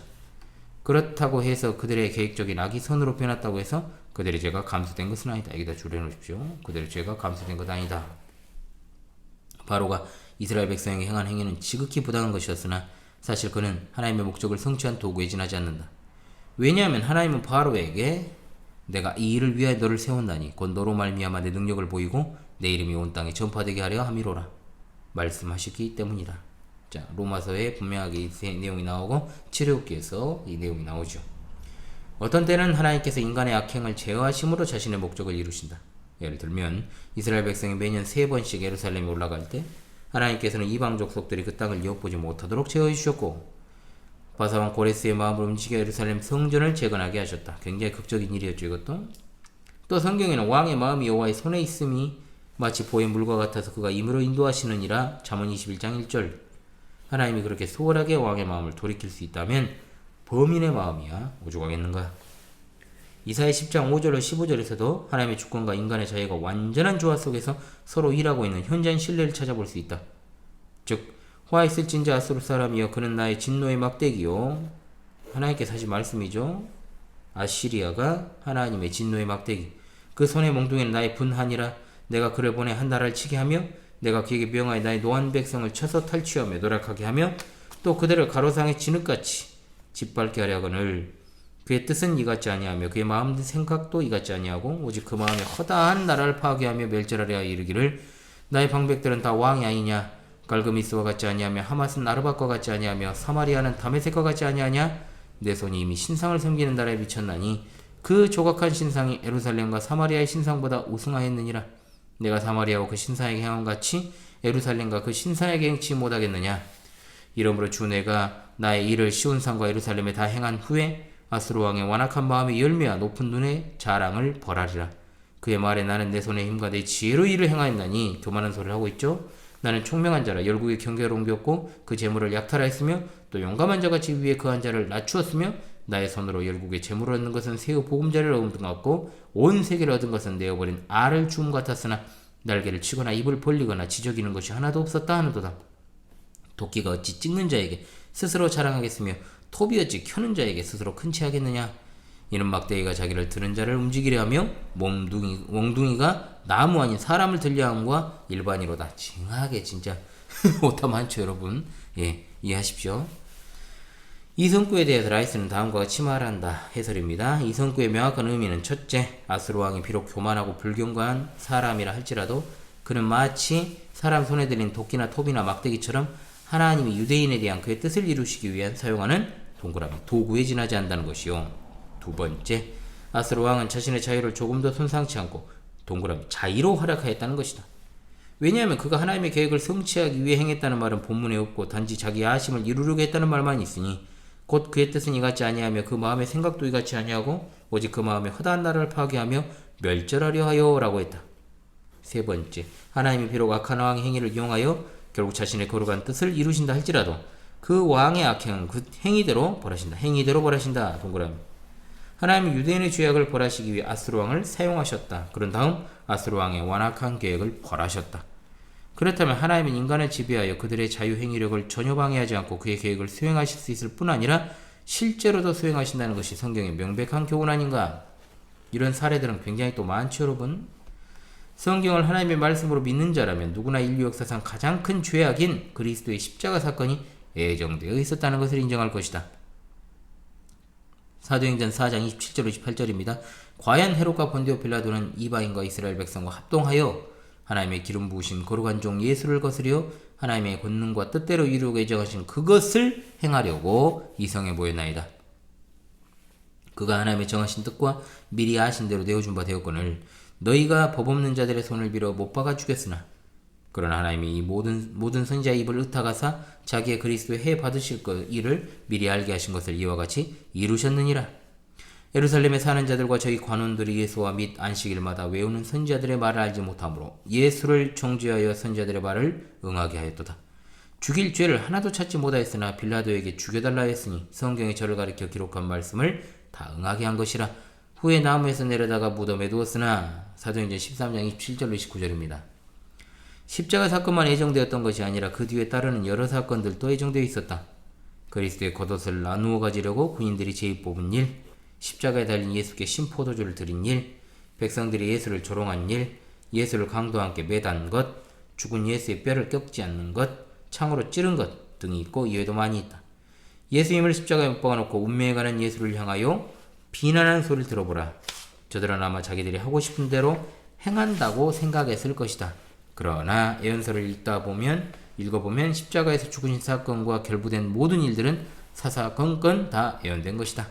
그렇다고 해서 그들의 계획적인 악이 선으로 변했다고 해서 그들의 죄가 감수된 것은 아니다. 여기다 줄여놓으십시오. 그들의 죄가 감수된 것 아니다. 바로가 이스라엘 백성에게 행한 행위는 지극히 부당한 것이었으나 사실 그는 하나님의 목적을 성취한 도구에 지나지 않는다. 왜냐하면 하나님은 바로에게 내가 이 일을 위하여 너를 세웠나니 곧 너로 말미암아 내 능력을 보이고 내 이름이 온 땅에 전파되게 하려 함이로라 말씀하셨기 때문이다. 자, 로마서에 분명하게 이 내용이 나오고 출애굽기에서 이 내용이 나오죠. 어떤 때는 하나님께서 인간의 악행을 제어하심으로 자신의 목적을 이루신다. 예를 들면 이스라엘 백성이 매년 3번씩 예루살렘에 올라갈 때 하나님께서는 이방 족속들이 그 땅을 엿보지 못하도록 제어해 주셨고 바사왕 고레스의 마음을 움직여 예루살렘 성전을 재건하게 하셨다. 굉장히 극적인 일이었죠 이것도. 또 성경에는 왕의 마음이 여호와의 손에 있음이 마치 보의 물과 같아서 그가 임으로 인도하시느니라 잠언 21장 1절. 하나님이 그렇게 수월하게 왕의 마음을 돌이킬 수 있다면 범인의 마음이야 오죽하겠는가. 이사야 10장 5절로 15절에서도 하나님의 주권과 인간의 자유가 완전한 조화 속에서 서로 일하고 있는 현재인 신뢰를 찾아볼 수 있다. 즉 화 있을진저 아수르 사람이여 그는 나의 진노의 막대기요. 하나님께 사실 말씀이죠. 아시리아가 하나님의 진노의 막대기. 그 손의 몽둥이는 나의 분한이라. 내가 그를 보내 한 나라를 치게 하며 내가 그에게 명하여 나의 노한 백성을 쳐서 탈취하며 노력하게 하며 또 그들을 가로상의 진흙같이 짓밟게 하려거늘. 그의 뜻은 이같지 아니하며 그의 마음 생각도 이같지 아니하고 오직 그 마음에 허다한 나라를 파괴하며 멸절하려 하여 이르기를 나의 방백들은 다 왕이 아니냐. 갈그미스와 같지 아니하며 하맛은 아르밧과 같지 아니하며 사마리아는 다메섹과 같지 아니하냐. 내 손이 이미 신상을 섬기는 나라에 미쳤나니 그 조각한 신상이 예루살렘과 사마리아의 신상보다 우승하였느니라. 내가 사마리아와 그 신상에게 행한 같이 예루살렘과 그 신상에게 행치 못하겠느냐. 이러므로 주 내가 나의 일을 시온산과 예루살렘에 다 행한 후에 아수르 왕의 완악한 마음의 열매와 높은 눈의 자랑을 벌하리라. 그의 말에 나는 내 손의 힘과 내 지혜로 일을 행하였나니 교만한 소리를 하고 있죠. 나는 총명한 자라 열국의 경계를 옮겼고 그 재물을 약탈하였으며 또 용감한 자같이 위에 그한 자를 낮추었으며 나의 손으로 열국의 재물을 얻는 것은 새의 보금자리를 얻은 것 같고 온 세계를 얻은 것은 내어버린 알을 주움 같았으나 날개를 치거나 입을 벌리거나 지저귀는 것이 하나도 없었다 하는도다. 도끼가 어찌 찍는 자에게 스스로 자랑하겠으며 톱이 어찌 켜는 자에게 스스로 큰 체하겠느냐. 이는 막대기가 자기를 드는 자를 움직이려 하며 몽둥이가 나무 아닌 사람을 들려함과 일반이로다. 징하게 진짜 오타 많죠 여러분. 예, 이해하십시오. 이성구에 대해서 라이스는 다음과 같이 말한다. 해설입니다. 이성구의 명확한 의미는 첫째, 아수르 왕이 비록 교만하고 불경과한 사람이라 할지라도 그는 마치 사람 손에 들린 도끼나 톱이나 막대기처럼 하나님이 유대인에 대한 그의 뜻을 이루시기 위한 사용하는 동그라미 도구에 지나지 않는다는 것이요. 두 번째, 아수르 왕은 자신의 자유를 조금도 손상치 않고 동그라미 자의로 활약하였다는 것이다. 왜냐하면 그가 하나님의 계획을 성취하기 위해 행했다는 말은 본문에 없고 단지 자기 아심을 이루려고 했다는 말만 있으니 곧 그의 뜻은 이같지 아니하며 그 마음의 생각도 이같지 아니하고 오직 그 마음의 허다한 나라를 파괴하며 멸절하려 하여 라고 했다. 세 번째, 하나님이 비록 악한 왕의 행위를 이용하여 결국 자신의 거룩한 뜻을 이루신다 할지라도 그 왕의 악행은 그 행위대로 벌하신다. 행위대로 벌하신다. 동그라미. 하나님은 유대인의 죄악을 벌하시기 위해 아수르 왕을 사용하셨다. 그런 다음 아수르 왕의 완악한 계획을 벌하셨다. 그렇다면 하나님은 인간을 지배하여 그들의 자유 행위력을 전혀 방해하지 않고 그의 계획을 수행하실 수 있을 뿐 아니라 실제로도 수행하신다는 것이 성경의 명백한 교훈 아닌가? 이런 사례들은 굉장히 또 많죠 여러분. 성경을 하나님의 말씀으로 믿는 자라면 누구나 인류 역사상 가장 큰 죄악인 그리스도의 십자가 사건이 예정되어 있었다는 것을 인정할 것이다. 사도행전 4장 27절 28절입니다. 과연 헤롯과 본디오 빌라도는 이방인과 이스라엘 백성과 합동하여 하나님의 기름 부으신 거룩한 종 예수를 거스려 하나님의 권능과 뜻대로 이루고 예정하신 그것을 행하려고 이성해 보였나이다. 그가 하나님의 정하신 뜻과 미리 아신 대로 내어준 바 되었거늘 너희가 법 없는 자들의 손을 빌어 못 박아 죽였으나 그러나 하나님이 이 모든 선지자의 입을 의탁하사 자기의 그리스도의 해 받으실 일을 미리 알게 하신 것을 이와 같이 이루셨느니라. 예루살렘에 사는 자들과 저희 관원들이 예수와 및 안식일마다 외우는 선지자들의 말을 알지 못하므로 예수를 정죄하여 선지자들의 말을 응하게 하였도다. 죽일 죄를 하나도 찾지 못하였으나 빌라도에게 죽여달라 했으니 성경이 저를 가리켜 기록한 말씀을 다 응하게 한 것이라. 후에 나무에서 내려다가 무덤에 두었으나 사도행전 13장 27절로 29절입니다. 십자가 사건만 예정되었던 것이 아니라 그 뒤에 따르는 여러 사건들도 예정되어 있었다. 그리스도의 겉옷을 나누어 가지려고 군인들이 제의 뽑은 일, 십자가에 달린 예수께 신포도주를 드린 일, 백성들이 예수를 조롱한 일, 예수를 강도와 함께 매단 것, 죽은 예수의 뼈를 꺾지 않는 것, 창으로 찌른 것 등이 있고 이외에도 많이 있다. 예수님을 십자가에 못 박아놓고 운명에 가는 예수를 향하여 비난하는 소리를 들어보라. 저들은 아마 자기들이 하고 싶은 대로 행한다고 생각했을 것이다. 그러나 예언서를 읽어보면 십자가에서 죽으신 사건과 결부된 모든 일들은 사사건건 다 예언된 것이다.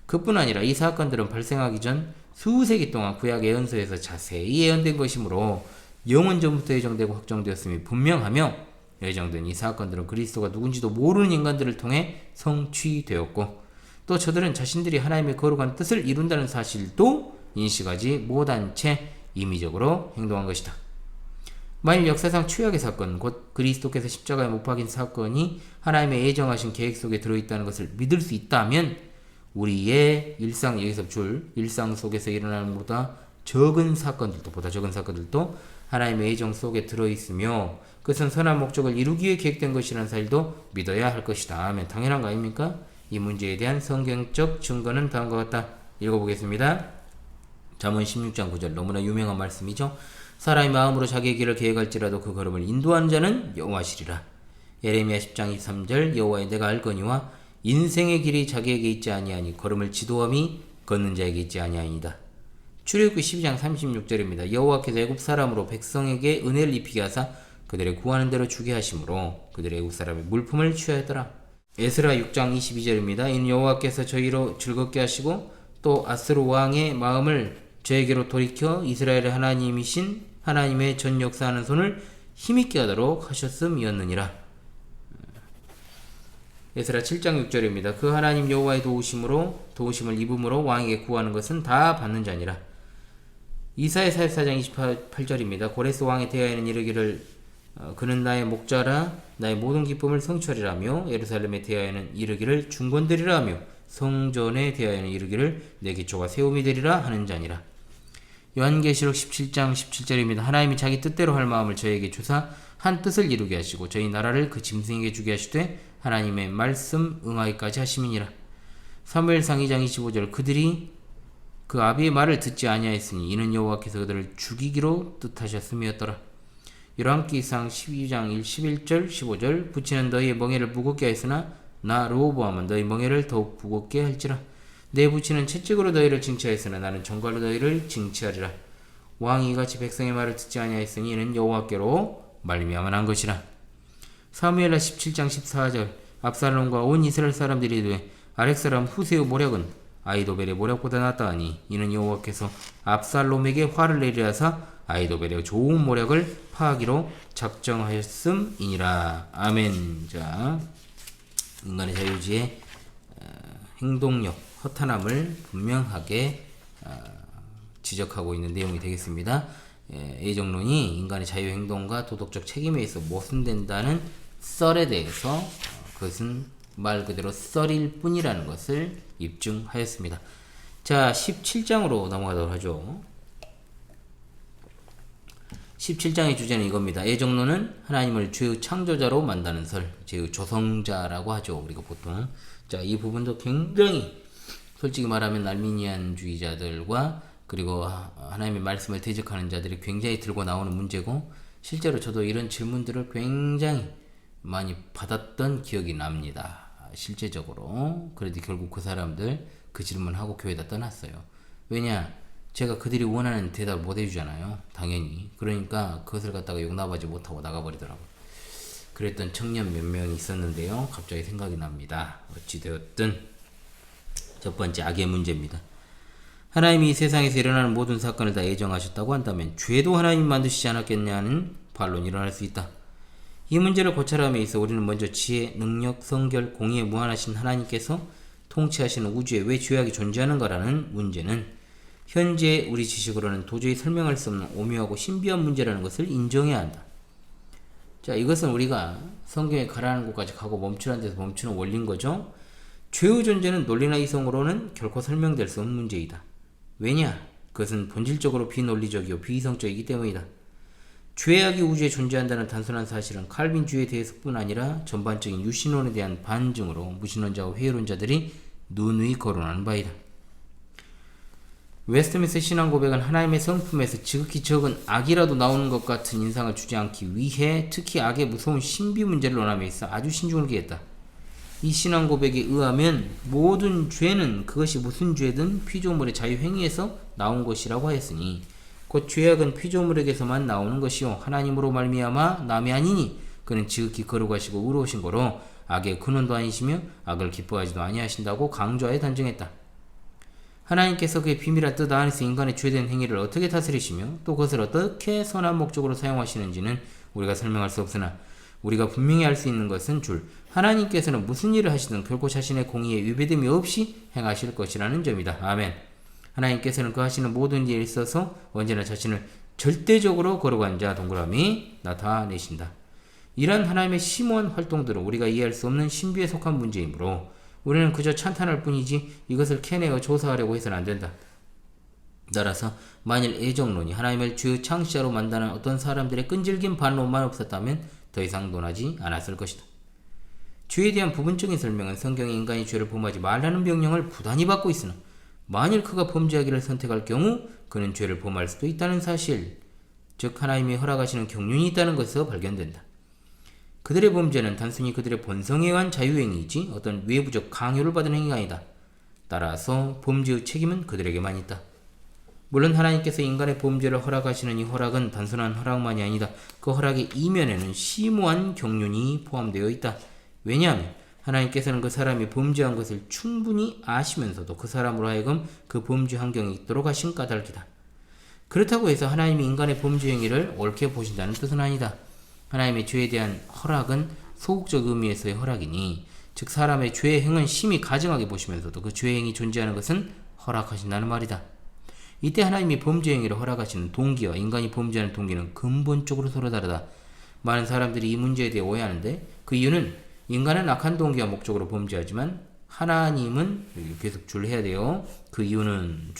그뿐 아니라 이 사건들은 발생하기 전 수세기 동안 구약 예언서에서 자세히 예언된 것이므로 영원 전부터 예정되고 확정되었음이 분명하며 예정된 이 사건들은 그리스도가 누군지도 모르는 인간들을 통해 성취되었고 또 저들은 자신들이 하나님의 거룩한 뜻을 이룬다는 사실도 인식하지 못한 채 임의적으로 행동한 것이다. 만일 역사상 최악의 사건, 곧 그리스도께서 십자가에 못 박인 사건이 하나님의 예정하신 계획 속에 들어있다는 것을 믿을 수 있다면 우리의 일상, 여기서 일상 속에서 일어나는 보다 적은 사건들도 하나님의 애정 속에 들어있으며 그것은 선한 목적을 이루기 위해 계획된 것이라는 사실도 믿어야 할 것이다. 아멘. 당연한 거 아닙니까? 이 문제에 대한 성경적 증거는 다음과 같다. 읽어보겠습니다. 잠언 16장 9절 너무나 유명한 말씀이죠. 사람이 마음으로 자기의 길을 계획할지라도 그 걸음을 인도하는 자는 여호와시리라. 예레미야 10장 23절 여호와의 내가 알거니와 인생의 길이 자기에게 있지 아니하니 걸음을 지도함이 걷는 자에게 있지 아니하니이다. 출애굽기 12장 36절입니다. 여호와께서 애굽 사람으로 백성에게 은혜를 입히게 하사 그들의 구하는 대로 주게 하심으로 그들의 애굽 사람의 물품을 취하였더라. 에스라 6장 22절입니다. 이는 여호와께서 저희로 즐겁게 하시고 또 아스루 왕의 마음을 저에게로 돌이켜 이스라엘의 하나님이신 하나님의 전 역사하는 손을 힘있게 하도록 하셨음이었느니라. 에스라 7장 6절입니다. 그 하나님 여호와의 도우심을 입음으로 왕에게 구하는 것은 다 받는 자니라. 이사야 44장 28절입니다. 고레스 왕에 대하여는 이르기를 그는 나의 목자라 나의 모든 기쁨을 성취하리라며 예루살렘에 대하여는 이르기를 중건되리라 하며 성전에 대하여는 이르기를 내 기초가 세움이 되리라 하는 자니라. 요한계시록 17장 17절입니다. 하나님이 자기 뜻대로 할 마음을 저에게 주사 한 뜻을 이루게 하시고 저희 나라를 그 짐승에게 주게 하시되 하나님의 말씀 응하기까지 하심이니라. 사무엘상 2장 25절 그들이 그 아비의 말을 듣지 아니하였으니 이는 여호와께서 그들을 죽이기로 뜻하셨음이었더라. 열왕기상 12장 11절 15절 붙이는 너희의 멍에를 무겁게 하였으나 나 르호보암은 너희 멍에를 더욱 무겁게 할지라. 내 부치는 채찍으로 너희를 징치하였으나 나는 정갈로 너희를 징치하리라. 왕이 이같이 백성의 말을 듣지 아니하였으니 이는 여호와께로 말미암아 난 것이라. 사무엘하 17장 14절 압살롬과 온 이스라엘 사람들이 이르되 아렉 사람 후세의 모략은 아히도벨의 모략보다 낫다 하니 이는 여호와께서 압살롬에게 화를 내리라 하사 아히도벨의 좋은 모략을 파하기로 작정하였음이니라. 아멘. 자, 인간의 자유의지의 행동력, 허탄함을 분명하게 지적하고 있는 내용이 되겠습니다. 애정론이 인간의 자유행동과 도덕적 책임에 있어 모순된다는 썰에 대해서 그것은 말 그대로 썰일 뿐이라는 것을 입증하였습니다. 자, 17장으로 넘어가도록 하죠. 17장의 주제는 이겁니다. 애정론은 하나님을 죄의 창조자로 만드는 설, 죄의 조성자라고 하죠. 우리가 보통. 자, 이 부분도 굉장히 솔직히 말하면 알미니안주의자들과 그리고 하나님의 말씀을 대적하는 자들이 굉장히 들고 나오는 문제고 실제로 저도 이런 질문들을 굉장히 많이 받았던 기억이 납니다. 실제적으로. 그래도 결국 그 사람들 그 질문하고 교회에다 떠났어요. 왜냐? 제가 그들이 원하는 대답을 못 해주잖아요. 당연히. 그러니까 그것을 갖다가 용납하지 못하고 나가버리더라고요. 그랬던 청년 몇 명이 있었는데요. 갑자기 생각이 납니다. 어찌되었든 첫 번째 악의 문제입니다. 하나님이 이 세상에서 일어나는 모든 사건을 다 예정하셨다고 한다면 죄도 하나님이 만드시지 않았겠냐는 반론이 일어날 수 있다. 이 문제를 고찰함에 있어 우리는 먼저 지혜, 능력, 성결, 공의에 무한하신 하나님께서 통치하시는 우주에 왜 죄악이 존재하는가라는 문제는 현재 우리 지식으로는 도저히 설명할 수 없는 오묘하고 신비한 문제라는 것을 인정해야 한다. 자, 이것은 우리가 성경에 가라는 곳까지 가고 멈추라는 데서 멈추는 원리인 거죠. 죄의 존재는 논리나 이성으로는 결코 설명될 수 없는 문제이다. 왜냐? 그것은 본질적으로 비논리적이고 비이성적이기 때문이다. 죄악이 우주에 존재한다는 단순한 사실은 칼빈주의에 대해서뿐 아니라 전반적인 유신론에 대한 반증으로 무신론자와 회의론자들이 누누이 거론하는 바이다. 웨스트민스터 신앙 고백은 하나님의 성품에서 지극히 적은 악이라도 나오는 것 같은 인상을 주지 않기 위해 특히 악의 무서운 신비 문제를 논함에 있어 아주 신중을 기했다. 이 신앙 고백에 의하면 모든 죄는 그것이 무슨 죄든 피조물의 자유행위에서 나온 것이라고 하였으니 곧 죄악은 피조물에게서만 나오는 것이요 하나님으로 말미암아 남이 아니니 그는 지극히 거룩하시고 의로우신 거로 악의 근원도 아니시며 악을 기뻐하지도 아니하신다고 강조하여 단정했다. 하나님께서 그의 비밀한 뜻 안에서 인간의 죄된 행위를 어떻게 다스리시며 또 그것을 어떻게 선한 목적으로 사용하시는지는 우리가 설명할 수 없으나 우리가 분명히 알 수 있는 것은 하나님께서는 무슨 일을 하시든 결코 자신의 공의에 위배됨이 없이 행하실 것이라는 점이다. 아멘. 하나님께서는 그 하시는 모든 일에 있어서 언제나 자신을 절대적으로 거룩한 자 동그라미 나타내신다. 이러한 하나님의 심오한 활동들은 우리가 이해할 수 없는 신비에 속한 문제이므로 우리는 그저 찬탄할 뿐이지 이것을 캐내어 조사하려고 해서는 안 된다. 따라서 만일 애정론이 하나님을 죄의 창시자로 만드는 어떤 사람들의 끈질긴 반론만 없었다면 더 이상 논하지 않았을 것이다. 죄에 대한 부분적인 설명은 성경이 인간이 죄를 범하지 말라는 명령을 부단히 받고 있으나 만일 그가 범죄하기를 선택할 경우 그는 죄를 범할 수도 있다는 사실, 즉 하나님이 허락하시는 경륜이 있다는 것에서 발견된다. 그들의 범죄는 단순히 그들의 본성에 의한 자유행위이지 어떤 외부적 강요를 받은 행위가 아니다. 따라서 범죄의 책임은 그들에게만 있다. 물론 하나님께서 인간의 범죄를 허락하시는 이 허락은 단순한 허락만이 아니다. 그 허락의 이면에는 심오한 경륜이 포함되어 있다. 왜냐하면 하나님께서는 그 사람이 범죄한 것을 충분히 아시면서도 그 사람으로 하여금 그 범죄 환경에 있도록 하신 까닭이다. 그렇다고 해서 하나님이 인간의 범죄 행위를 옳게 보신다는 뜻은 아니다. 하나님의 죄에 대한 허락은 소극적 의미에서의 허락이니, 즉 사람의 죄의 행은 심히 가증하게 보시면서도 그 죄의 행이 존재하는 것은 허락하신다는 말이다. 이때 하나님이 범죄 행위를 허락하시는 동기와 인간이 범죄하는 동기는 근본적으로 서로 다르다. 많은 사람들이 이 문제에 대해 오해하는데 그 이유는 인간은 악한 동기와 목적으로 범죄하지만 하나님은, 계속 줄 해야 돼요. 그 이유는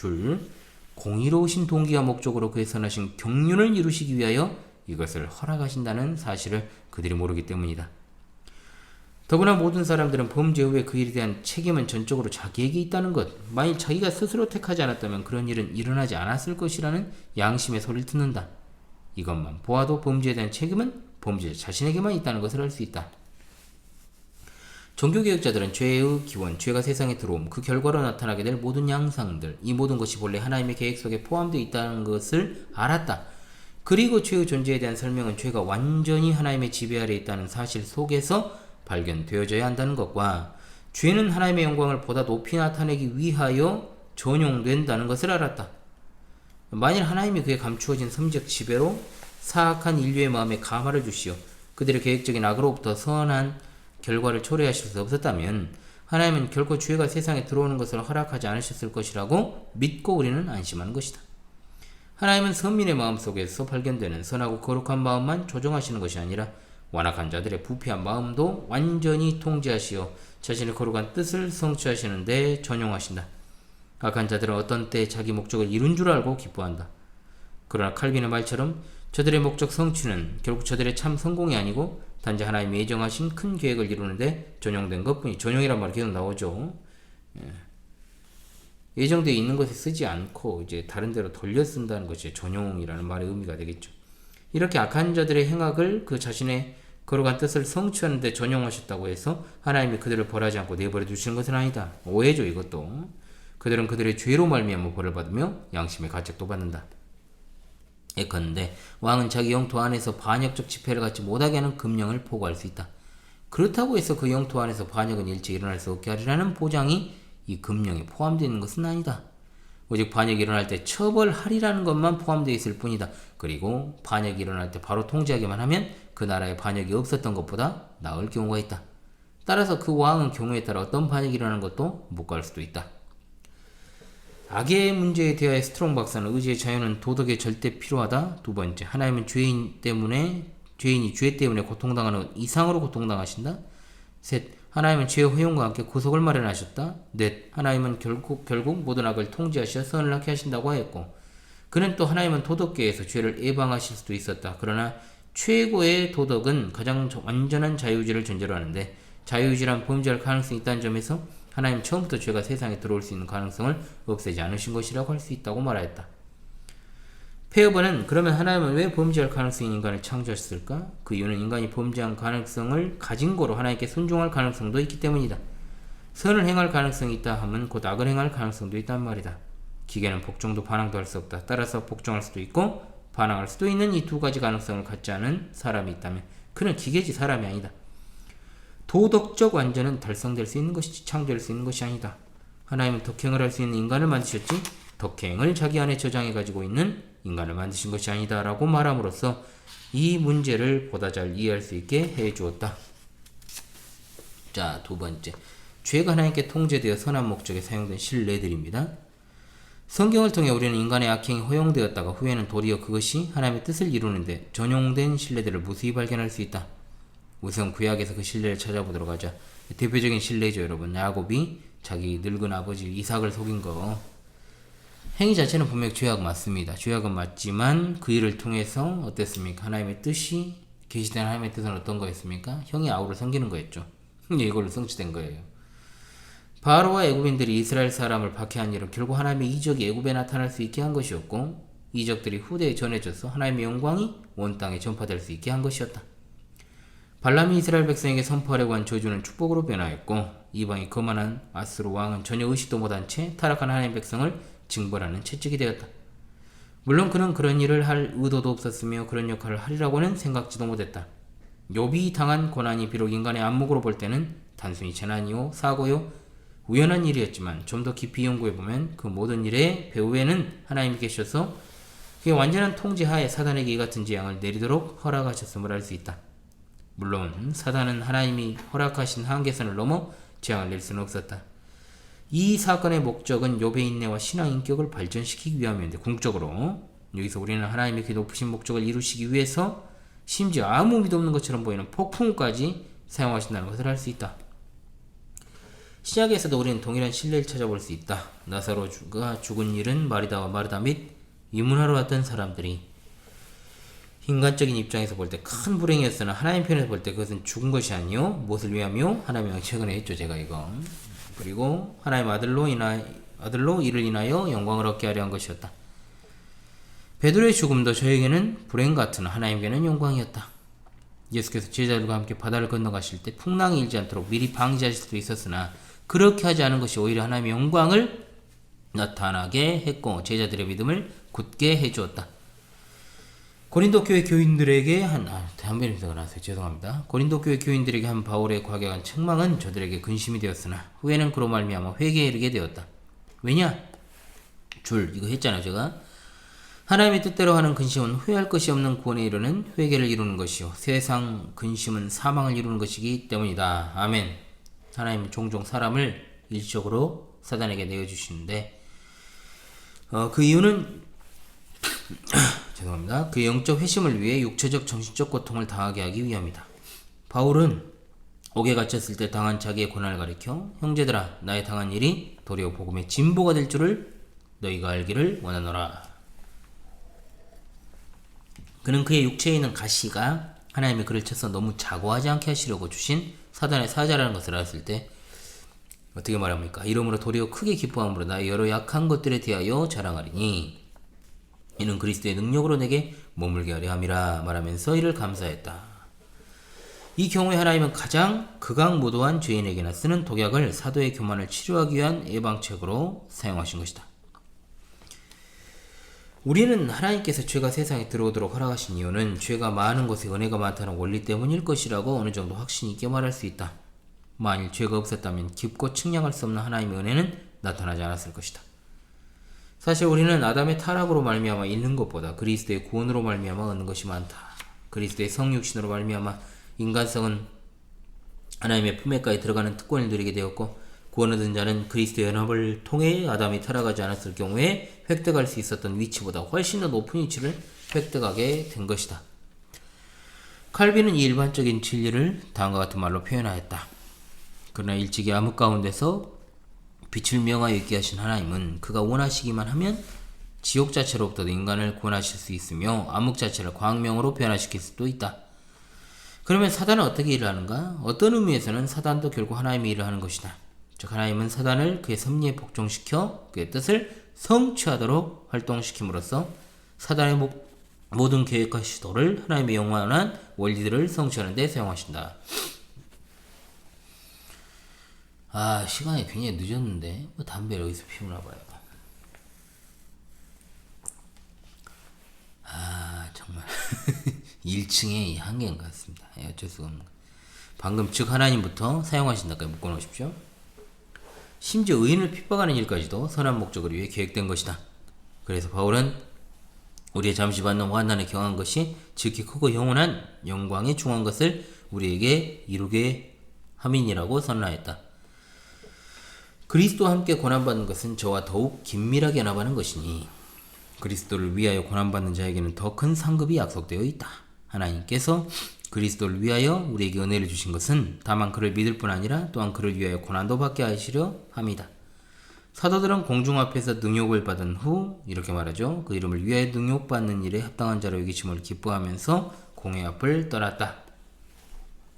공의로우신 동기와 목적으로 그의 선하신 경륜을 이루시기 위하여 이것을 허락하신다는 사실을 그들이 모르기 때문이다. 더구나 모든 사람들은 범죄 후에 그 일에 대한 책임은 전적으로 자기에게 있다는 것, 만일 자기가 스스로 택하지 않았다면 그런 일은 일어나지 않았을 것이라는 양심의 소리를 듣는다. 이것만 보아도 범죄에 대한 책임은 범죄자 자신에게만 있다는 것을 알 수 있다. 종교개혁자들은 죄의 기원, 죄가 세상에 들어옴, 그 결과로 나타나게 될 모든 양상들, 이 모든 것이 본래 하나님의 계획 속에 포함되어 있다는 것을 알았다. 그리고 죄의 존재에 대한 설명은 죄가 완전히 하나님의 지배 아래 있다는 사실 속에서 발견되어져야 한다는 것과 죄는 하나님의 영광을 보다 높이 나타내기 위하여 전용된다는 것을 알았다. 만일 하나님이 그의 감추어진 섭리적 지배로 사악한 인류의 마음에 감화를 주시어 그들의 계획적인 악으로부터 선한 결과를 초래하실 수 없었다면 하나님은 결코 죄가 세상에 들어오는 것을 허락하지 않으셨을 것이라고 믿고 우리는 안심하는 것이다. 하나님은 선민의 마음속에서 발견되는 선하고 거룩한 마음만 조정하시는 것이 아니라 완악한 자들의 부패한 마음도 완전히 통제하시어 자신의 거룩한 뜻을 성취하시는 데 전용하신다. 악한 자들은 어떤 때 자기 목적을 이룬 줄 알고 기뻐한다. 그러나 칼빈의 말처럼 저들의 목적 성취는 결국 저들의 참 성공이 아니고 단지 하나님이 예정하신 큰 계획을 이루는데 전용된 것뿐이, 전용이란 말이 계속 나오죠. 예정되어 있는 것에 쓰지 않고 이제 다른 데로 돌려 쓴다는 것이 전용이라는 말의 의미가 되겠죠. 이렇게 악한 자들의 행악을 그 자신의 거룩한 뜻을 성취하는 데 전용하셨다고 해서 하나님이 그들을 벌하지 않고 내버려 두시는 것은 아니다. 오해죠, 이것도. 그들은 그들의 죄로 말미암아 벌을 받으며 양심의 가책도 받는다. 예컨대 왕은 자기 영토 안에서 반역적 집회를 갖지 못하게 하는 금령을 포고할 수 있다. 그렇다고 해서 그 영토 안에서 반역은 일체 일어날 수 없게 하리라는 보장이 이 금령에 포함되어 있는 것은 아니다. 오직 반역이 일어날 때 처벌하리라는 것만 포함되어 있을 뿐이다. 그리고 반역이 일어날 때 바로 통제하기만 하면 그 나라에 반역이 없었던 것보다 나을 경우가 있다. 따라서 그 왕은 경우에 따라 어떤 반역이 일어나는 것도 묵과할 수도 있다. 악의 문제에 대하여 스트롱 박사는 의지의 자유는 도덕에 절대 필요하다. 두 번째, 하나님은 죄인이 죄 때문에 고통당하는 이상으로 고통당하신다. 셋, 하나님은 죄의 허용과 함께 구속을 마련하셨다. 넷, 하나님은 결국 모든 악을 통제하셔 선을 낳게 하신다고 하였고, 그는 또 하나님은 도덕계에서 죄를 예방하실 수도 있었다. 그러나 최고의 도덕은 가장 완전한 자유의지를 전제로 하는데 자유의지란 범죄할 가능성이 있다는 점에서 하나님 처음부터 죄가 세상에 들어올 수 있는 가능성을 없애지 않으신 것이라고 할 수 있다고 말하였다. 페어번은 그러면 하나님은 왜 범죄할 가능성이 있는 인간을 창조하셨을까? 그 이유는 인간이 범죄한 가능성을 가진 거로 하나님께 순종할 가능성도 있기 때문이다. 선을 행할 가능성이 있다 하면 곧 악을 행할 가능성도 있단 말이다. 기계는 복종도 반항도 할 수 없다. 따라서 복종할 수도 있고 반항할 수도 있는 이 두 가지 가능성을 갖지 않은 사람이 있다면 그는 기계지 사람이 아니다. 도덕적 완전은 달성될 수 있는 것이지 창조될 수 있는 것이 아니다. 하나님은 덕행을 할 수 있는 인간을 만드셨지 덕행을 자기 안에 저장해 가지고 있는 인간을 만드신 것이 아니다 라고 말함으로써 이 문제를 보다 잘 이해할 수 있게 해 주었다. 자, 두 번째, 죄가 하나님께 통제되어 선한 목적에 사용된 신뢰들입니다. 성경을 통해 우리는 인간의 악행이 허용되었다가 후에는 도리어 그것이 하나님의 뜻을 이루는데 전용된 신뢰들을 무수히 발견할 수 있다. 우선 구약에서 그 신뢰를 찾아보도록 하자. 대표적인 신뢰죠, 여러분. 야곱이 자기 늙은 아버지 이삭을 속인 거. 행위 자체는 분명 죄악 맞습니다. 죄악은 맞지만 그 일을 통해서 어땠습니까? 하나님의 뜻이 계시된 하나님의 뜻은 어떤 거였습니까? 형이 아우를 섬기는 거였죠. 이걸로 성취된 거예요. 바로와 애굽인들이 이스라엘 사람을 박해한 일은 결국 하나님의 이적이 애굽에 나타날 수 있게 한 것이었고, 이적들이 후대에 전해져서 하나님의 영광이 온 땅에 전파될 수 있게 한 것이었다. 발람이 이스라엘 백성에게 선포하려고 한 저주는 축복으로 변화했고, 이방이 거만한 아스로 왕은 전혀 의식도 못한 채 타락한 하나님의 백성을 징벌하는 채찍이 되었다. 물론 그는 그런 일을 할 의도도 없었으며 그런 역할을 하리라고는 생각지도 못했다. 욥이 당한 고난이 비록 인간의 안목으로 볼 때는 단순히 재난이요, 사고요, 우연한 일이었지만 좀 더 깊이 연구해보면 그 모든 일의 배후에는 하나님이 계셔서 그의 완전한 통제하에 사단에게 이 같은 재앙을 내리도록 허락하셨음을 알 수 있다. 물론 사단은 하나님이 허락하신 한계선을 넘어 재앙을 낼 수는 없었다. 이 사건의 목적은 욥의 인내와 신앙 인격을 발전시키기 위함이었는데, 궁극적으로 여기서 우리는 하나님의 그 높으신 목적을 이루시기 위해서 심지어 아무 의미도 없는 것처럼 보이는 폭풍까지 사용하신다는 것을 알 수 있다. 시작에서도 우리는 동일한 신뢰를 찾아볼 수 있다. 나사로가 죽은 일은 마리다와 마르다 및 이문하러 왔던 사람들이 인간적인 입장에서 볼 때 큰 불행이었으나 하나님 편에서 볼 때 그것은 죽은 것이 아니요 무엇을 위하며, 하나님이 최근에 했죠, 제가 이거. 그리고 하나님 아들로 이를 인하여 영광을 얻게 하려 한 것이었다. 베드로의 죽음도 저에게는 불행 같은 하나님께는 영광이었다. 예수께서 제자들과 함께 바다를 건너가실 때 풍랑이 일지 않도록 미리 방지하실 수도 있었으나 그렇게 하지 않은 것이 오히려 하나님의 영광을 나타나게 했고 제자들의 믿음을 굳게 해주었다. 고린도 교회 교인들에게 고린도 교회 교인들에게 한 바울의 과격한 책망은 저들에게 근심이 되었으나 후에는 그로 말미암아 회개에 이르게 되었다. 왜냐? 이거 했잖아요, 제가. 하나님의 뜻대로 하는 근심은 후회할 것이 없는 구원에 이르는 회개를 이루는 것이요, 세상 근심은 사망을 이루는 것이기 때문이다. 아멘. 하나님은 종종 사람을 일시적으로 사단에게 내어주시는데, 그 이유는 그 영적 회심을 위해 육체적 정신적 고통을 당하게 하기 위함이다. 바울은 옥에 갇혔을 때 당한 자기의 고난을 가리켜 형제들아, 나의 당한 일이 도리어 복음의 진보가 될 줄을 너희가 알기를 원하노라. 그는 그의 육체에 있는 가시가 하나님이 그를 쳐서 너무 자고하지 않게 하시려고 주신 사단의 사자라는 것을 알았을 때 어떻게 말합니까? 이러므로 도리어 크게 기뻐함으로 나의 여러 약한 것들에 대하여 자랑하리니 이는 그리스도의 능력으로 내게 머물게 하려 함이라 말하면서 이를 감사했다. 이 경우에 하나님은 가장 극악무도한 죄인에게나 쓰는 독약을 사도의 교만을 치료하기 위한 예방책으로 사용하신 것이다. 우리는 하나님께서 죄가 세상에 들어오도록 허락하신 이유는 죄가 많은 곳에 은혜가 많다는 원리 때문일 것이라고 어느 정도 확신 있게 말할 수 있다. 만일 죄가 없었다면 깊고 측량할 수 없는 하나님의 은혜는 나타나지 않았을 것이다. 사실 우리는 아담의 타락으로 말미암아 잃는 것보다 그리스도의 구원으로 말미암아 얻는 것이 많다. 그리스도의 성육신으로 말미암아 인간성은 하나님의 품에까지 들어가는 특권을 누리게 되었고, 구원 얻은 자는 그리스도의 연합을 통해 아담이 타락하지 않았을 경우에 획득할 수 있었던 위치보다 훨씬 더 높은 위치를 획득하게 된 것이다. 칼빈은 이 일반적인 진리를 다음과 같은 말로 표현하였다. 그러나 일찍이 암흑 가운데서 빛을 명하여 있게 하신 하나님은 그가 원하시기만 하면 지옥 자체로부터도 인간을 구원하실 수 있으며 암흑 자체를 광명으로 변화시킬 수도 있다. 그러면 사단은 어떻게 일을 하는가? 어떤 의미에서는 사단도 결국 하나님의 일을 하는 것이다. 즉 하나님은 사단을 그의 섭리에 복종시켜 그의 뜻을 성취하도록 활동시킴으로써 사단의 모든 계획과 시도를 하나님의 영원한 원리들을 성취하는 데 사용하신다. 시간이 굉장히 늦었는데 담배를 여기서 피우나 봐요. 정말 1층에 한계인 것 같습니다. 어쩔 수가 없는 것. 방금 즉 하나님부터 사용하신다까지 묶어놓으십시오. 심지어 의인을 핍박하는 일까지도 선한 목적을 위해 계획된 것이다. 그래서 바울은 우리의 잠시 받는 환난에 경한 것이 지극히 크고 영원한 영광에 중한 것을 우리에게 이루게 함이니라고 선언하였다. 그리스도와 함께 고난받는 것은 저와 더욱 긴밀하게 연합하는 것이니 그리스도를 위하여 고난받는 자에게는 더 큰 상급이 약속되어 있다. 하나님께서 그리스도를 위하여 우리에게 은혜를 주신 것은 다만 그를 믿을 뿐 아니라 또한 그를 위하여 고난도 받게 하시려 함이다. 사도들은 공중 앞에서 능욕을 받은 후 이렇게 말하죠. 그 이름을 위하여 능욕받는 일에 합당한 자로 여기심을 기뻐하면서 공회 앞을 떠났다.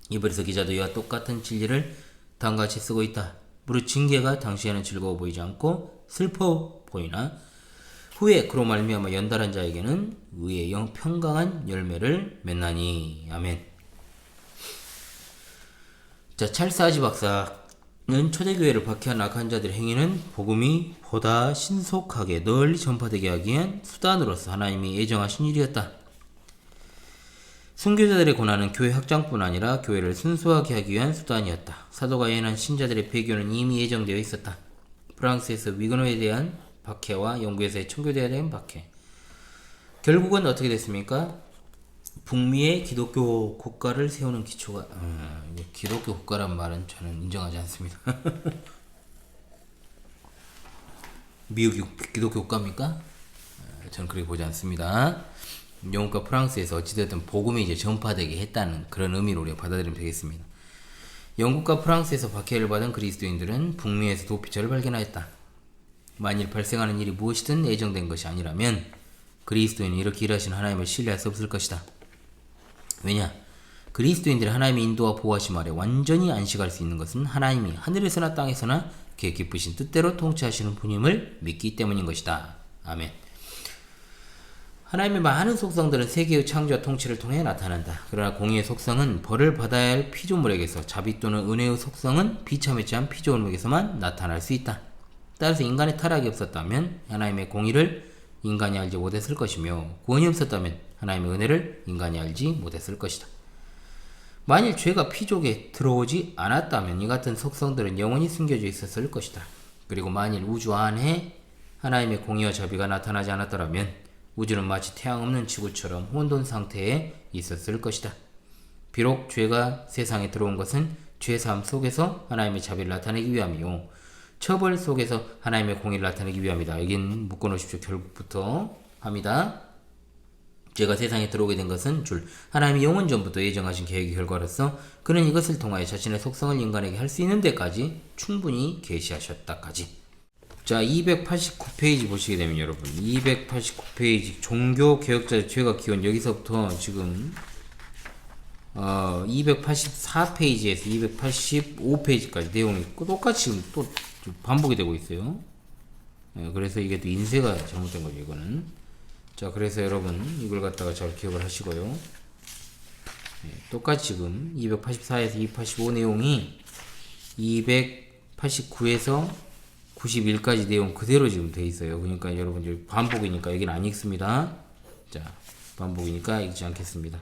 이브리서 기자도 이와 똑같은 진리를 다음과 같이 쓰고 있다. 무릇 징계가 당시에는 즐거워 보이지 않고 슬퍼 보이나 후에 그로 말미암아 연달한 자에게는 의의 영 평강한 열매를 맺나니. 아멘. 자, 찰스 아지 박사는 초대교회를 박해한 악한 자들의 행위는 복음이 보다 신속하게 널리 전파되게 하기 위한 수단으로서 하나님이 예정하신 일이었다. 순교자들의 고난은 교회 확장뿐 아니라 교회를 순수하게 하기 위한 수단이었다. 사도가 예언한 신자들의 배교는 이미 예정되어 있었다. 프랑스에서 위그노에 대한 박해와 영국에서의 청교도에 대한 박해. 결국은 어떻게 됐습니까? 북미의 기독교 국가를 세우는 기초가 기독교 국가란 말은 저는 인정하지 않습니다. 미국이 기독교 국가입니까? 저는 그렇게 보지 않습니다. 영국과 프랑스에서 어찌됐든 복음이 이제 전파되게 했다는 그런 의미로 우리가 받아들이면 되겠습니다. 영국과 프랑스에서 박해를 받은 그리스도인들은 북미에서 도피처를 발견하였다. 만일 발생하는 일이 무엇이든 예정된 것이 아니라면 그리스도인은 이렇게 일하신 하나님을 신뢰할 수 없을 것이다. 왜냐? 그리스도인들이 하나님의 인도와 보호하심 아래 완전히 안식할 수 있는 것은 하나님이 하늘에서나 땅에서나 그의 기쁘신 뜻대로 통치하시는 분임을 믿기 때문인 것이다. 아멘. 하나님의 많은 속성들은 세계의 창조와 통치를 통해 나타난다. 그러나 공의의 속성은 벌을 받아야 할 피조물에게서, 자비 또는 은혜의 속성은 비참했지 않은 피조물에게서만 나타날 수 있다. 따라서 인간의 타락이 없었다면 하나님의 공의를 인간이 알지 못했을 것이며, 구원이 없었다면 하나님의 은혜를 인간이 알지 못했을 것이다. 만일 죄가 피족에 들어오지 않았다면 이 같은 속성들은 영원히 숨겨져 있었을 것이다. 그리고 만일 우주 안에 하나님의 공의와 자비가 나타나지 않았더라면 우주는 마치 태양 없는 지구처럼 혼돈 상태에 있었을 것이다. 비록 죄가 세상에 들어온 것은 죄사함 속에서 하나님의 자비를 나타내기 위함이요, 처벌 속에서 하나님의 공의를 나타내기 위함이다. 여긴 묶어놓으십시오. 결국부터 합니다. 죄가 세상에 들어오게 된 것은 하나님이 영원 전부터 예정하신 계획의 결과로서 그는 이것을 통하여 자신의 속성을 인간에게 할 수 있는 데까지 충분히 계시하셨다까지. 자, 289페이지 보시게 되면 여러분, 289페이지 종교개혁자의 죄가 기원, 여기서부터 지금 284페이지에서 285페이지까지 내용이 똑같이 지금 또 반복이 되고 있어요. 그래서 이게 또 인쇄가 잘못된 거죠, 이거는. 자, 그래서 여러분 이걸 갖다가 잘 기억을 하시고요. 똑같이 지금 284에서 285 내용이 289에서 91까지 내용 그대로 지금 돼 있어요. 그러니까 여러분 이제 반복이니까 여기는 안 읽습니다. 자, 반복이니까 읽지 않겠습니다.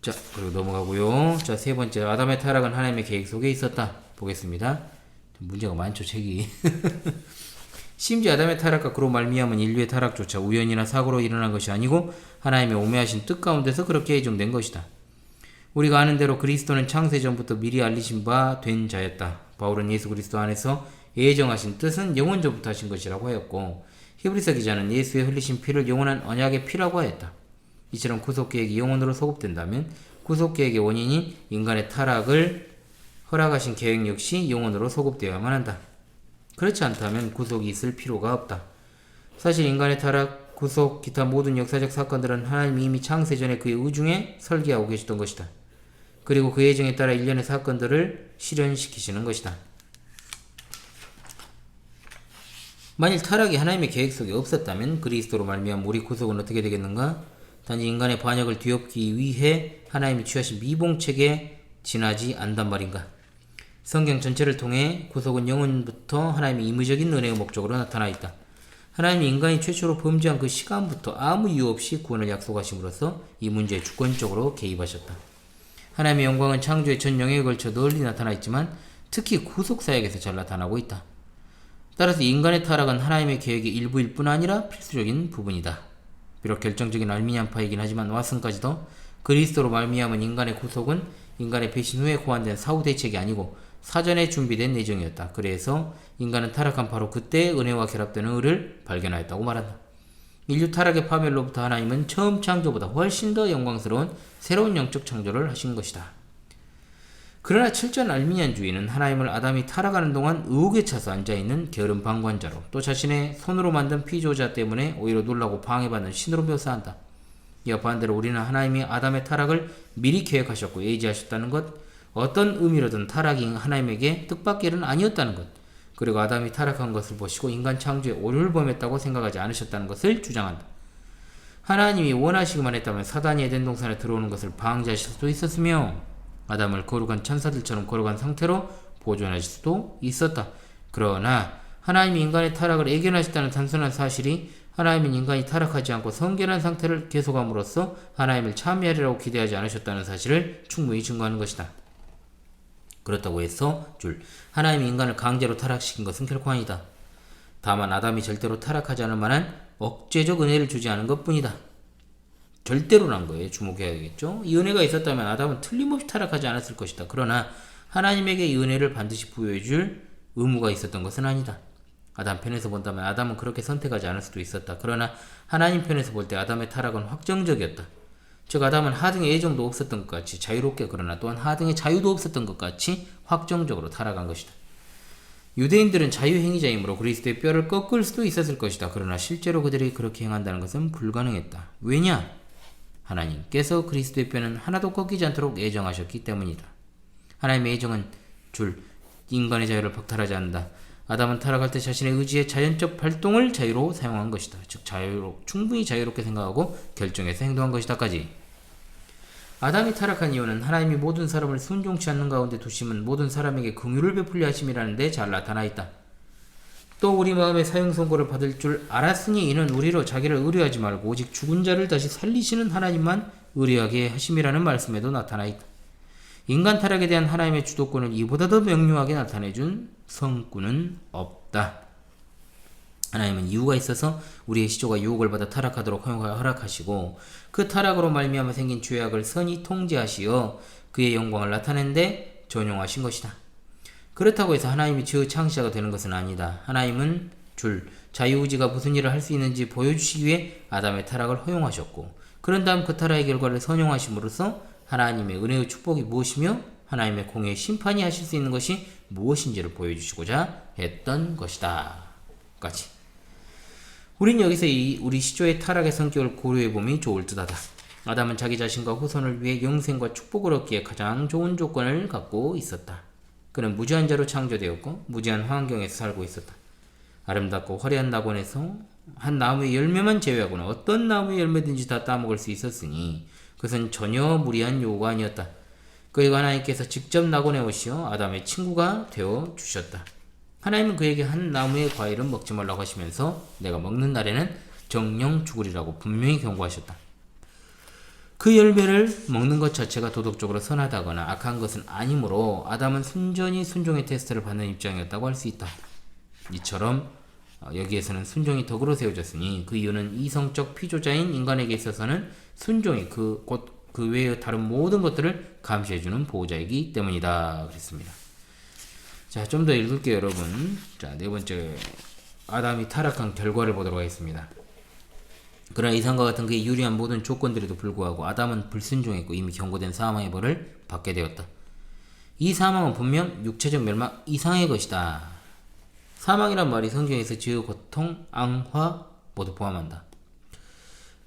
자, 그리고 넘어가고요. 자, 세 번째, 아담의 타락은 하나님의 계획 속에 있었다. 보겠습니다. 문제가 많죠, 책이. 심지어 아담의 타락과 그로 말미암은 인류의 타락조차 우연이나 사고로 일어난 것이 아니고 하나님의 오묘하신 뜻 가운데서 그렇게 예정된 것이다. 우리가 아는 대로 그리스도는 창세 전부터 미리 알리신 바 된 자였다. 바울은 예수 그리스도 안에서 예정하신 뜻은 영원 전부터 하신 것이라고 하였고, 히브리서 기자는 예수의 흘리신 피를 영원한 언약의 피라고 하였다. 이처럼 구속계획이 영원으로 소급된다면 구속계획의 원인인 인간의 타락을 허락하신 계획 역시 영원으로 소급되어야만 한다. 그렇지 않다면 구속이 있을 필요가 없다. 사실 인간의 타락, 구속, 기타 모든 역사적 사건들은 하나님이 이미 창세 전에 그의 의중에 설계하고 계시던 것이다. 그리고 그 예정에 따라 일련의 사건들을 실현시키시는 것이다. 만일 타락이 하나님의 계획 속에 없었다면 그리스도로 말미암아 우리 구속은 어떻게 되겠는가? 단지 인간의 반역을 뒤엎기 위해 하나님이 취하신 미봉책에 지나지 않단 말인가? 성경 전체를 통해 구속은 영원부터 하나님의 임의적인 은혜의 목적으로 나타나 있다. 하나님이 인간이 최초로 범죄한 그 시간부터 아무 이유 없이 구원을 약속하심으로써 이 문제에 주권적으로 개입하셨다. 하나님의 영광은 창조의 전 영역에 걸쳐 널리 나타나 있지만 특히 구속사역에서 잘 나타나고 있다. 따라서 인간의 타락은 하나님의 계획의 일부일 뿐 아니라 필수적인 부분이다. 비록 결정적인 알미니안파이긴 하지만 왓슨까지도 그리스도로 말미암은 인간의 구속은 인간의 배신 후에 고안된 사후 대책이 아니고 사전에 준비된 예정이었다. 그래서 인간은 타락한 바로 그때 은혜와 결합되는 의를 발견하였다고 말한다. 인류 타락의 파멸로부터 하나님은 처음 창조보다 훨씬 더 영광스러운 새로운 영적 창조를 하신 것이다. 그러나 철저한 알미니안주의는 하나님을 아담이 타락하는 동안 의혹에 차서 앉아있는 게으른 방관자로, 또 자신의 손으로 만든 피조자 때문에 오히려 놀라고 방해받는 신으로 묘사한다. 이와 반대로 우리는 하나님이 아담의 타락을 미리 계획하셨고 예지하셨다는 것, 어떤 의미로든 타락이 하나님에게 뜻밖의 일은 아니었다는 것, 그리고 아담이 타락한 것을 보시고 인간 창조에 오류를 범했다고 생각하지 않으셨다는 것을 주장한다. 하나님이 원하시기만 했다면 사단이 에덴 동산에 들어오는 것을 방지하실 수도 있었으며 아담을 거룩한 천사들처럼 거룩한 상태로 보존하실 수도 있었다. 그러나 하나님이 인간의 타락을 애견하셨다는 단순한 사실이 하나님은 인간이 타락하지 않고 성결한 상태를 계속함으로써 하나님을 참여하리라고 기대하지 않으셨다는 사실을 충분히 증거하는 것이다. 그렇다고 해서 하나님이 인간을 강제로 타락시킨 것은 결코 아니다. 다만 아담이 절대로 타락하지 않을 만한 억제적 은혜를 주지 않은 것뿐이다. 절대로란 거예요. 주목해야겠죠. 이 은혜가 있었다면 아담은 틀림없이 타락하지 않았을 것이다. 그러나 하나님에게 이 은혜를 반드시 부여해 줄 의무가 있었던 것은 아니다. 아담 편에서 본다면 아담은 그렇게 선택하지 않을 수도 있었다. 그러나 하나님 편에서 볼 때 아담의 타락은 확정적이었다. 즉 아담은 하등의 애정도 없었던 것 같이 자유롭게, 그러나 또한 하등의 자유도 없었던 것 같이 확정적으로 타락한 것이다. 유대인들은 자유행위자이므로 그리스도의 뼈를 꺾을 수도 있었을 것이다. 그러나 실제로 그들이 그렇게 행한다는 것은 불가능했다. 왜냐? 하나님께서 그리스도의 뼈는 하나도 꺾이지 않도록 애정하셨기 때문이다. 하나님의 애정은 인간의 자유를 박탈하지 않는다. 아담은 타락할 때 자신의 의지의 자연적 발동을 자유로 사용한 것이다. 즉 충분히 자유롭게 생각하고 결정해서 행동한 것이다까지. 아담이 타락한 이유는 하나님이 모든 사람을 순종치 않는 가운데 두심은 모든 사람에게 긍휼을 베풀려 하심이라는 데 잘 나타나 있다. 또 우리 마음에 사형 선고를 받을 줄 알았으니 이는 우리로 자기를 의뢰하지 말고 오직 죽은 자를 다시 살리시는 하나님만 의뢰하게 하심이라는 말씀에도 나타나 있다. 인간 타락에 대한 하나님의 주도권을 이보다 더 명료하게 나타내준 성구는 없다. 하나님은 이유가 있어서 우리의 시조가 유혹을 받아 타락하도록 허락하시고 그 타락으로 말미암아 생긴 죄악을 선히 통제하시어 그의 영광을 나타낸 데 전용하신 것이다. 그렇다고 해서 하나님이 죄의 창시자가 되는 것은 아니다. 하나님은 자유의지가 무슨 일을 할 수 있는지 보여주시기 위해 아담의 타락을 허용하셨고, 그런 다음 그 타락의 결과를 선용하심으로써 하나님의 은혜의 축복이 무엇이며 하나님의 공의의 심판이 하실 수 있는 것이 무엇인지를 보여주시고자 했던 것이다. 까지. 우린 여기서 우리 시조의 타락의 성격을 고려해보면 좋을 듯하다. 아담은 자기 자신과 후손을 위해 영생과 축복을 얻기에 가장 좋은 조건을 갖고 있었다. 그는 무지한 자로 창조되었고 무지한 환경에서 살고 있었다. 아름답고 화려한 낙원에서 한 나무의 열매만 제외하고는 어떤 나무의 열매든지 다 따먹을 수 있었으니 그것은 전혀 무리한 요구가 아니었다. 그리고 하나님께서 직접 낙원에 오시어 아담의 친구가 되어 주셨다. 하나님은 그에게 한 나무의 과일은 먹지 말라고 하시면서 내가 먹는 날에는 정령 죽으리라고 분명히 경고하셨다. 그 열매를 먹는 것 자체가 도덕적으로 선하다거나 악한 것은 아니므로 아담은 순전히 순종의 테스트를 받는 입장이었다고 할 수 있다. 이처럼 여기에서는 순종이 덕으로 세워졌으니 그 이유는 이성적 피조자인 인간에게 있어서는 순종이 그 외의 다른 모든 것들을 감시해주는 보호자이기 때문이다. 그랬습니다. 자, 좀 더 읽을게요, 여러분. 자, 네 번째, 아담이 타락한 결과를 보도록 하겠습니다. 그러나 이상과 같은 그의 유리한 모든 조건들에도 불구하고 아담은 불순종했고 이미 경고된 사망의 벌을 받게 되었다. 이 사망은 분명 육체적 멸망 이상의 것이다. 사망이란 말이 성경에서 죄의 고통, 앙화 모두 포함한다.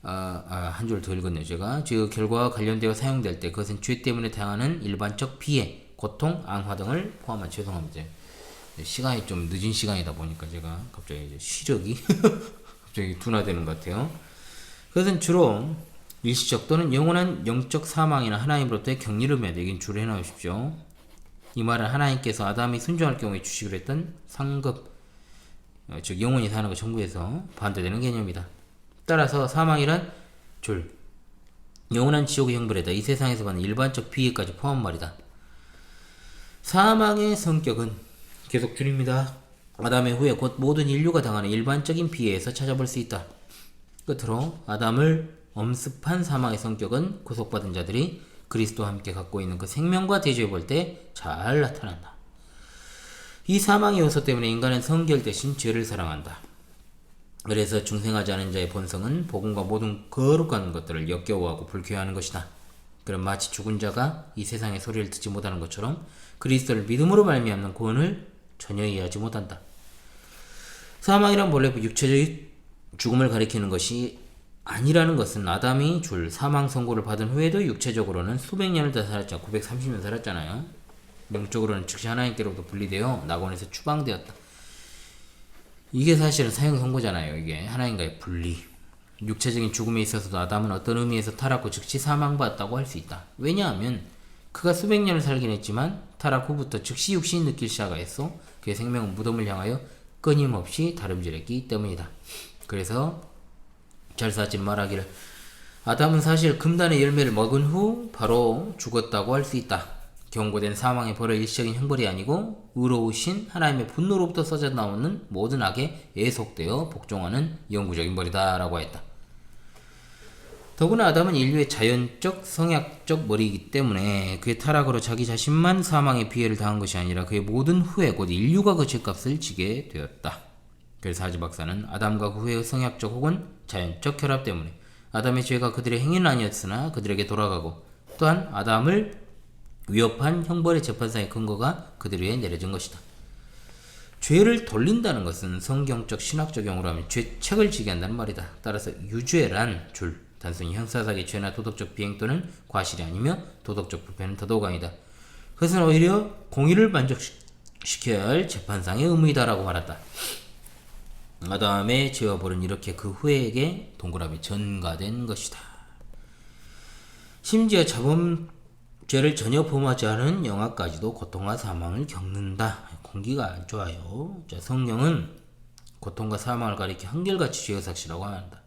한 줄 더 읽었네요. 제가 죄의 결과와 관련되어 사용될 때 그것은 죄 때문에 당하는 일반적 피해, 고통, 앙화 등을 포함한, 죄송합니다. 시간이 좀 늦은 시간이다 보니까 제가 갑자기 이제 시력이 갑자기 둔화되는 것 같아요. 그것은 주로 일시적 또는 영원한 영적 사망이나 하나님으로부터의 격리를 매대긴 주로 해놓으십시오. 이 말은 하나님께서 아담이 순종할 경우에 주시기로 했던 상급, 즉 영원히 사는 것 정부에서 반대되는 개념이다. 따라서 사망이란 영원한 지옥의 형벌에다 이 세상에서 받는 일반적 피해까지 포함한 말이다. 사망의 성격은 계속 줄입니다. 아담의 후에 곧 모든 인류가 당하는 일반적인 피해에서 찾아볼 수 있다. 끝으로 아담을 엄습한 사망의 성격은 구속받은 자들이 그리스도와 함께 갖고 있는 그 생명과 대조해 볼 때 잘 나타난다. 이 사망의 요소 때문에 인간은 성결 대신 죄를 사랑한다. 그래서 중생하지 않은 자의 본성은 복음과 모든 거룩한 것들을 역겨워하고 불쾌해하는 것이다. 그럼 마치 죽은 자가 이 세상의 소리를 듣지 못하는 것처럼 그리스도를 믿음으로 말미암는 구원을 전혀 이해하지 못한다. 사망이란 본래 육체적인 죽음을 가리키는 것이 아니라는 것은 아담이 줄 사망 선고를 받은 후에도 육체적으로는 수백 년을 다 살았잖아. 930년 살았잖아요. 영적으로는 즉시 하나님께로부터 분리되어 낙원에서 추방되었다. 이게 사실은 사형 선고잖아요. 이게 하나님과의 분리. 육체적인 죽음에 있어서도 아담은 어떤 의미에서 타락후 즉시 사망받았다고 할 수 있다. 왜냐하면 그가 수백 년을 살긴 했지만 타락 후부터 즉시 육신이 느낄 시작하였어. 그의 생명은 무덤을 향하여 끊임없이 다름질했기 때문이다. 그래서 잘사진 말하기를 아담은 사실 금단의 열매를 먹은 후 바로 죽었다고 할 수 있다. 경고된 사망의 벌의 일시적인 형벌이 아니고 의로우신 하나님의 분노로부터 쏟아 나오는 모든 악에 예속되어 복종하는 영구적인 벌이다 라고 했다. 더구나 아담은 인류의 자연적 성약적 머리이기 때문에 그의 타락으로 자기 자신만 사망의 피해를 당한 것이 아니라 그의 모든 후에 곧 인류가 그 죄값을 지게 되었다. 그래서 하지 박사는 아담과 그 후의 성약적 혹은 자연적 결합 때문에 아담의 죄가 그들의 행위는 아니었으나 그들에게 돌아가고 또한 아담을 위협한 형벌의 재판상의 근거가 그들 위에 내려진 것이다. 죄를 돌린다는 것은 성경적 신학적 용어로 하면 죄책을 지게 한다는 말이다. 따라서 유죄란 줄 단순히 형사상의 죄나 도덕적 비행 또는 과실이 아니며 도덕적 부패는 더더욱 아니다. 그것은 오히려 공의를 만족시켜야 할 재판상의 의무이다라고 말한다. 아담의 죄와 벌은 이렇게 그 후에게 동그라미 전가된 것이다. 심지어 자범죄를 전혀 범하지 않은 영아까지도 고통과 사망을 겪는다. 공기가 안 좋아요. 자, 성경은 고통과 사망을 가리켜 한결같이 죄의삭시라고 한다.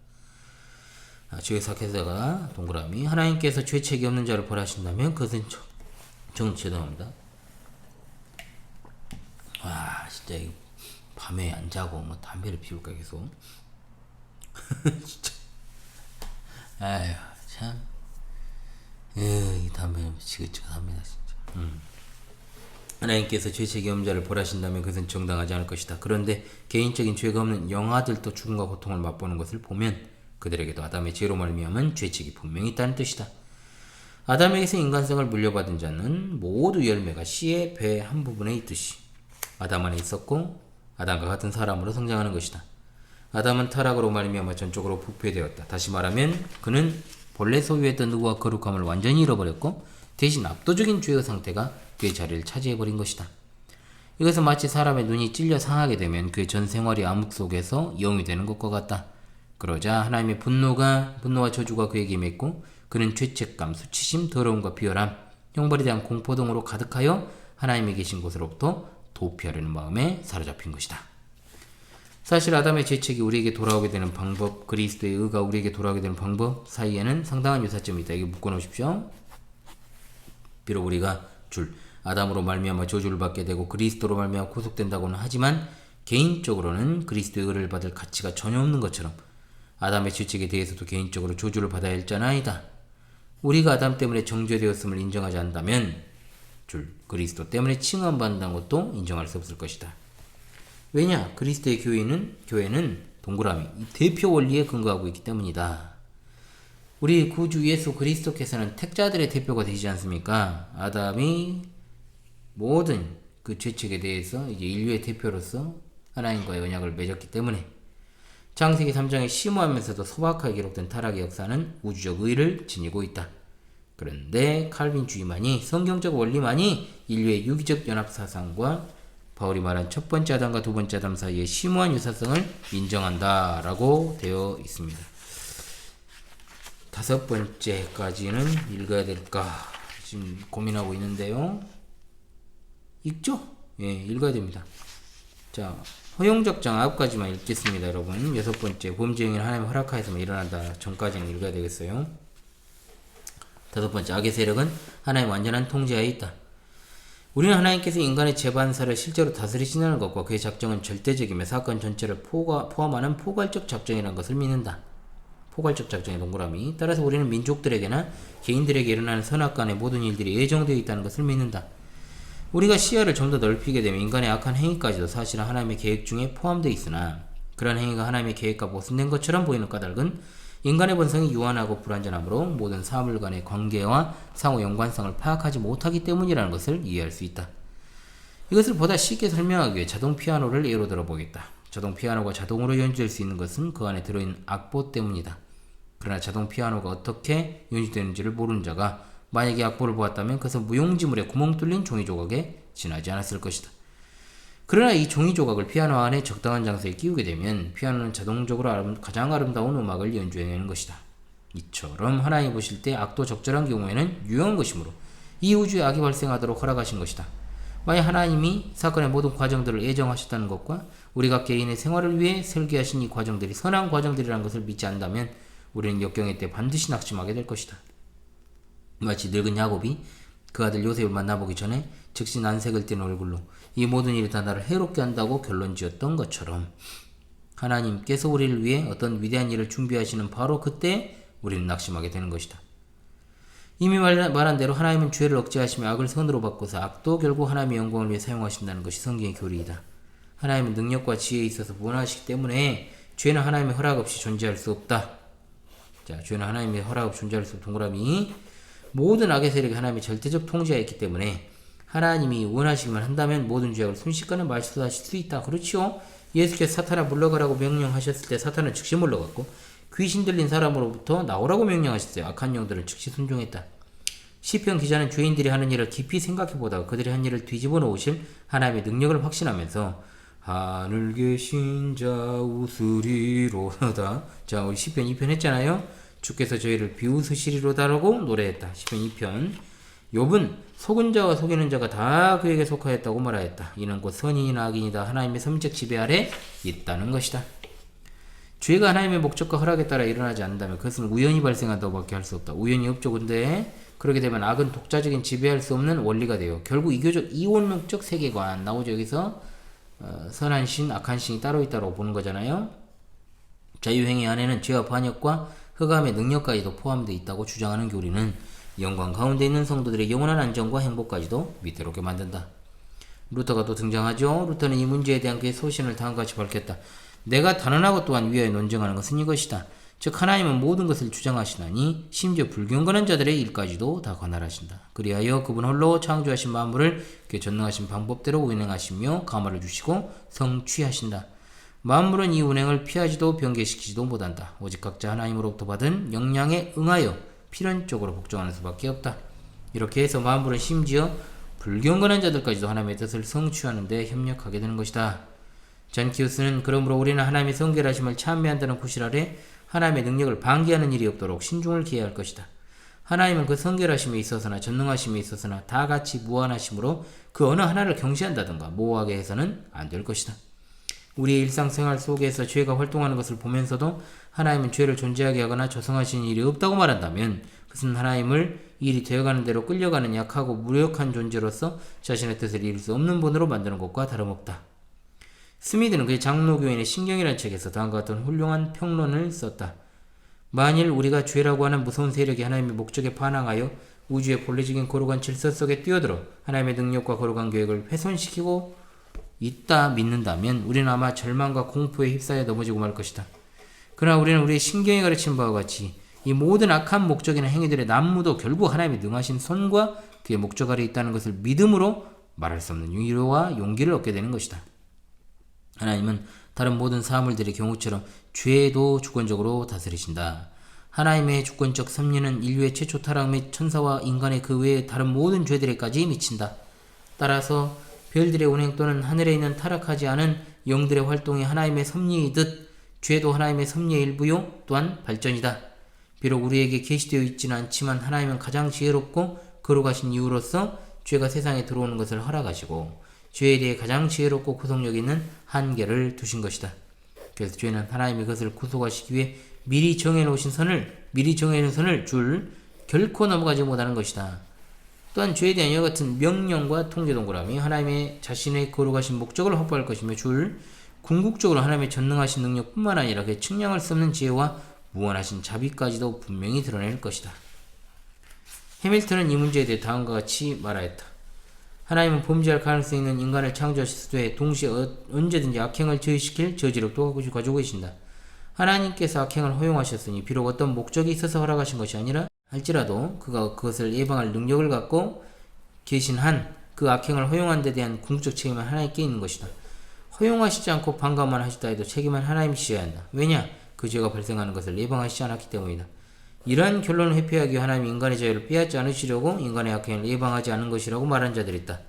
죄의삭해서가 동그라미 하나님께서 죄책이 없는 자를 벌하신다면 그것은 죄송합니다. 와 진짜 이거 밤에 안 자고 뭐 담배를 피울까 계속. 진짜. 아휴 참. 이 담배 지긋지긋합니다 진짜. 하나님께서 죄책이 없는 자를 벌하신다면 그것은 정당하지 않을 것이다. 그런데 개인적인 죄가 없는 영아들도 죽음과 고통을 맛보는 것을 보면 그들에게도 아담의 죄로 말미암은 죄책이 분명히 있다는 뜻이다. 아담에게서 인간성을 물려받은 자는 모두 열매가 씨의 배 한 부분에 있듯이 아담 안에 있었고 아담과 같은 사람으로 성장하는 것이다. 아담은 타락으로 말미암아 전적으로 부패되었다. 다시 말하면 그는 본래 소유했던 누구와 거룩함을 완전히 잃어버렸고 대신 압도적인 죄의 상태가 그의 자리를 차지해버린 것이다. 이것은 마치 사람의 눈이 찔려 상하게 되면 그의 전 생활이 암흑 속에서 영이 되는 것과 같다. 그러자 하나님의 분노와 저주가 그에게 임했고 그는 죄책감, 수치심, 더러움과 비열함, 형벌에 대한 공포 등으로 가득하여 하나님이 계신 곳으로부터 도피하려는 마음에 사로잡힌 것이다. 사실 아담의 죄책이 우리에게 돌아오게 되는 방법, 그리스도의 의가 우리에게 돌아오게 되는 방법 사이에는 상당한 유사점이 있다. 이거 묶어놓으십시오. 비록 우리가 아담으로 말미암아 저주를 받게 되고 그리스도로 말미암아 구속된다고는 하지만 개인적으로는 그리스도의 의를 받을 가치가 전혀 없는 것처럼 아담의 죄책에 대해서도 개인적으로 저주를 받아야 할 자는 아니다. 우리가 아담 때문에 정죄되었음을 인정하지 않는다면 그리스도 때문에 칭함받는다는 것도 인정할 수 없을 것이다. 왜냐? 그리스도의 교회는 동그라미 이 대표 원리에 근거하고 있기 때문이다. 우리 구주 예수 그리스도께서는 택자들의 대표가 되시지 않습니까? 아담이 모든 그 죄책에 대해서 이제 인류의 대표로서 하나님과의 언약을 맺었기 때문에 창세기 3장에 심오하면서도 소박하게 기록된 타락의 역사는 우주적 의의를 지니고 있다. 그런데 칼빈주의만이 성경적 원리만이 인류의 유기적 연합 사상과 바울이 말한 첫 번째 아담과 두 번째 아담 사이의 심오한 유사성을 인정한다라고 되어 있습니다. 다섯 번째까지는 읽어야 될까 지금 고민하고 있는데요. 읽죠? 예, 읽어야 됩니다. 자, 허용적 장 9가지만 읽겠습니다, 여러분. 여섯 번째, 범죄 행위는 하나님 허락하에서만 일어난다. 전까지는 읽어야 되겠어요. 다섯 번째, 악의 세력은 하나님 완전한 통제하에 있다. 우리는 하나님께서 인간의 재반사를 실제로 다스리시는 것과 그의 작정은 절대적이며 사건 전체를 포함하는 포괄적 작정이라는 것을 믿는다. 포괄적 작정의 동그라미. 따라서 우리는 민족들에게나 개인들에게 일어나는 선악간의 모든 일들이 예정되어 있다는 것을 믿는다. 우리가 시야를 좀 더 넓히게 되면 인간의 악한 행위까지도 사실은 하나님의 계획 중에 포함되어 있으나 그러한 행위가 하나님의 계획과 모순된 것처럼 보이는 까닭은 인간의 본성이 유한하고 불완전하므로 모든 사물 간의 관계와 상호 연관성을 파악하지 못하기 때문이라는 것을 이해할 수 있다. 이것을 보다 쉽게 설명하기 위해 자동 피아노를 예로 들어보겠다. 자동 피아노가 자동으로 연주될 수 있는 것은 그 안에 들어있는 악보 때문이다. 그러나 자동 피아노가 어떻게 연주되는지를 모르는 자가 만약에 악보를 보았다면 그것은 무용지물에 구멍 뚫린 종이 조각에 지나지 않았을 것이다. 그러나 이 종이 조각을 피아노 안에 적당한 장소에 끼우게 되면 피아노는 자동적으로 가장 아름다운 음악을 연주해내는 것이다. 이처럼 하나님이 보실 때 악도 적절한 경우에는 유용한 것이므로 이 우주에 악이 발생하도록 허락하신 것이다. 만약 하나님이 사건의 모든 과정들을 예정하셨다는 것과 우리가 개인의 생활을 위해 설계하신 이 과정들이 선한 과정들이라는 것을 믿지 않는다면 우리는 역경의 때 반드시 낙심하게 될 것이다. 마치 늙은 야곱이 그 아들 요셉을 만나보기 전에 즉시 난색을 띤 얼굴로 이 모든 일이 다 나를 해롭게 한다고 결론 지었던 것처럼 하나님께서 우리를 위해 어떤 위대한 일을 준비하시는 바로 그때 우리는 낙심하게 되는 것이다. 이미 말한 대로 하나님은 죄를 억제하시며 악을 선으로 바꿔서 악도 결국 하나님의 영광을 위해 사용하신다는 것이 성경의 교리이다. 하나님은 능력과 지혜에 있어서 무한하시기 때문에 죄는 하나님의 허락 없이 존재할 수 없다. 자, 죄는 하나님의 허락 없이 존재할 수 없다. 동그라미. 모든 악의 세력이 하나님의 절대적 통제하에 있기 때문에 하나님이 원하시기만 한다면 모든 죄악을 순식간에 말씀하실 수 있다. 그렇지요? 예수께서 사탄아 물러가라고 명령하셨을 때 사탄은 즉시 물러갔고 귀신 들린 사람으로부터 나오라고 명령하셨어요. 악한 영들은 즉시 순종했다. 시편 기자는 죄인들이 하는 일을 깊이 생각해보다가 그들이 한 일을 뒤집어 놓으실 하나님의 능력을 확신하면서 하늘 계신 자 웃으리로다. 자, 우리 시편 2편 했잖아요. 주께서 저희를 비웃으시리로다라고 노래했다. 시편 2편. 욥은 속은 자와 속이는 자가 다 그에게 속하였다고 말하였다. 이는 곧 선인이나 악인이다. 하나님의 선민적 지배 아래 있다는 것이다. 죄가 하나님의 목적과 허락에 따라 일어나지 않는다면 그것은 우연히 발생한다고 밖에 할 수 없다. 우연이 없죠. 근데 그렇게 되면 악은 독자적인 지배할 수 없는 원리가 돼요. 결국 이교적 이원론적 세계관 나오죠. 여기서 선한 신, 악한 신이 따로 있다고 보는 거잖아요. 자유행위 안에는 죄와 반역과 흑암의 능력까지도 포함되어 있다고 주장하는 교리는 영광 가운데 있는 성도들의 영원한 안정과 행복까지도 위태롭게 만든다. 루터가 또 등장하죠. 루터는 이 문제에 대한 그의 소신을 다음과 같이 밝혔다. 내가 단언하고 또한 위하여 논쟁하는 것은 이것이다. 즉 하나님은 모든 것을 주장하시나니 심지어 불경건한 자들의 일까지도 다 관할하신다. 그리하여 그분 홀로 창조하신 만물을 그의 전능하신 방법대로 운행하시며 감화를 주시고 성취하신다. 만물은 이 운행을 피하지도 변개시키지도 못한다. 오직 각자 하나님으로부터 받은 영향에 응하여 필연적으로 복종하는 수밖에 없다. 이렇게 해서 만물은 심지어 불경건한 자들까지도 하나님의 뜻을 성취하는 데 협력하게 되는 것이다. 잔키우스는 그러므로 우리는 하나님의 성결하심을 찬미한다는 구실 아래 하나님의 능력을 방기하는 일이 없도록 신중을 기해야 할 것이다. 하나님은 그 성결하심에 있어서나 전능하심에 있어서나 다 같이 무한하심으로 그 어느 하나를 경시한다든가 모호하게 해서는 안 될 것이다. 우리의 일상생활 속에서 죄가 활동하는 것을 보면서도 하나님은 죄를 존재하게 하거나 조성하시는 일이 없다고 말한다면 그것은 하나님을 일이 되어가는 대로 끌려가는 약하고 무력한 존재로서 자신의 뜻을 이룰 수 없는 분으로 만드는 것과 다름없다. 스미드는 그의 장로교인의 신경이라는 책에서 다음과 같은 훌륭한 평론을 썼다. 만일 우리가 죄라고 하는 무서운 세력이 하나님의 목적에 반항하여 우주의 본래적인 거룩한 질서 속에 뛰어들어 하나님의 능력과 거룩한 계획을 훼손시키고 있다 믿는다면 우리는 아마 절망과 공포에 휩싸여 넘어지고 말 것이다. 그러나 우리는 우리의 신경이 가르친 바와 같이 이 모든 악한 목적이나 행위들의 난무도 결국 하나님의 능하신 손과 그의 목적 아래 있다는 것을 믿음으로 말할 수 없는 위로와 용기를 얻게 되는 것이다. 하나님은 다른 모든 사물들의 경우처럼 죄도 주권적으로 다스리신다. 하나님의 주권적 섭리는 인류의 최초 타락 및 천사와 인간의 그 외의 다른 모든 죄들에까지 미친다. 따라서 별들의 운행 또는 하늘에 있는 타락하지 않은 영들의 활동이 하나님의 섭리이듯 죄도 하나님의 섭리의 일부요 또한 발전이다. 비록 우리에게 계시되어 있지는 않지만 하나님은 가장 지혜롭고 거룩하신 이유로서 죄가 세상에 들어오는 것을 허락하시고 죄에 대해 가장 지혜롭고 구속력 있는 한계를 두신 것이다. 그래서 죄는 하나님이 그것을 구속하시기 위해 미리 정해놓으신 선을 결코 넘어가지 못하는 것이다. 또한 죄에 대한 이와 같은 명령과 통제 동그라미 하나님의 자신의 거룩하신 목적을 확보할 것이며 궁극적으로 하나님의 전능하신 능력뿐만 아니라 그의 측량할 수 없는 지혜와 무한하신 자비까지도 분명히 드러낼 것이다. 해밀턴은 이 문제에 대해 다음과 같이 말하였다. 하나님은 범죄할 가능성이 있는 인간을 창조하셨을 때 동시에 언제든지 악행을 저지시킬 저지력도 가지고 계신다. 하나님께서 악행을 허용하셨으니 비록 어떤 목적이 있어서 허락하신 것이 아니라 할지라도 그가 그것을 예방할 능력을 갖고 계신 한 그 악행을 허용한 데 대한 궁극적 책임은 하나님께 있는 것이다. 허용하시지 않고 방관만 하시다 해도 책임은 하나님이 지어야 한다. 왜냐? 그 죄가 발생하는 것을 예방하시지 않았기 때문이다. 이러한 결론을 회피하기 위해 하나님이 인간의 자유를 빼앗지 않으시려고 인간의 악행을 예방하지 않은 것이라고 말한 자들이 있다.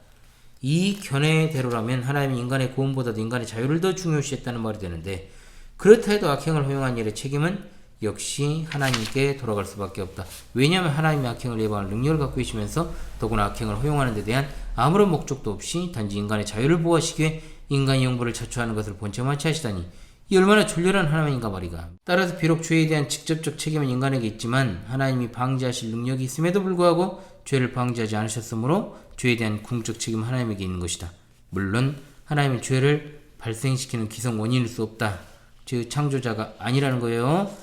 이 견해대로라면 하나님이 인간의 구원보다도 인간의 자유를 더 중요시했다는 말이 되는데, 그렇다 해도 악행을 허용한 일의 책임은 역시 하나님께 돌아갈 수밖에 없다. 왜냐하면 하나님이 악행을 예방할 능력을 갖고 계시면서 더구나 악행을 허용하는 데 대한 아무런 목적도 없이 단지 인간의 자유를 보호하시기 위해 인간의 영부를 자초하는 것을 본체만치 하시다니, 이 얼마나 졸렬한 하나님인가 말이가. 따라서 비록 죄에 대한 직접적 책임은 인간에게 있지만 하나님이 방지하실 능력이 있음에도 불구하고 죄를 방지하지 않으셨으므로 죄에 대한 궁극적 책임은 하나님에게 있는 것이다. 물론 하나님은 죄를 발생시키는 기성 원인일 수 없다. 죄의 창조자가 아니라는 거예요.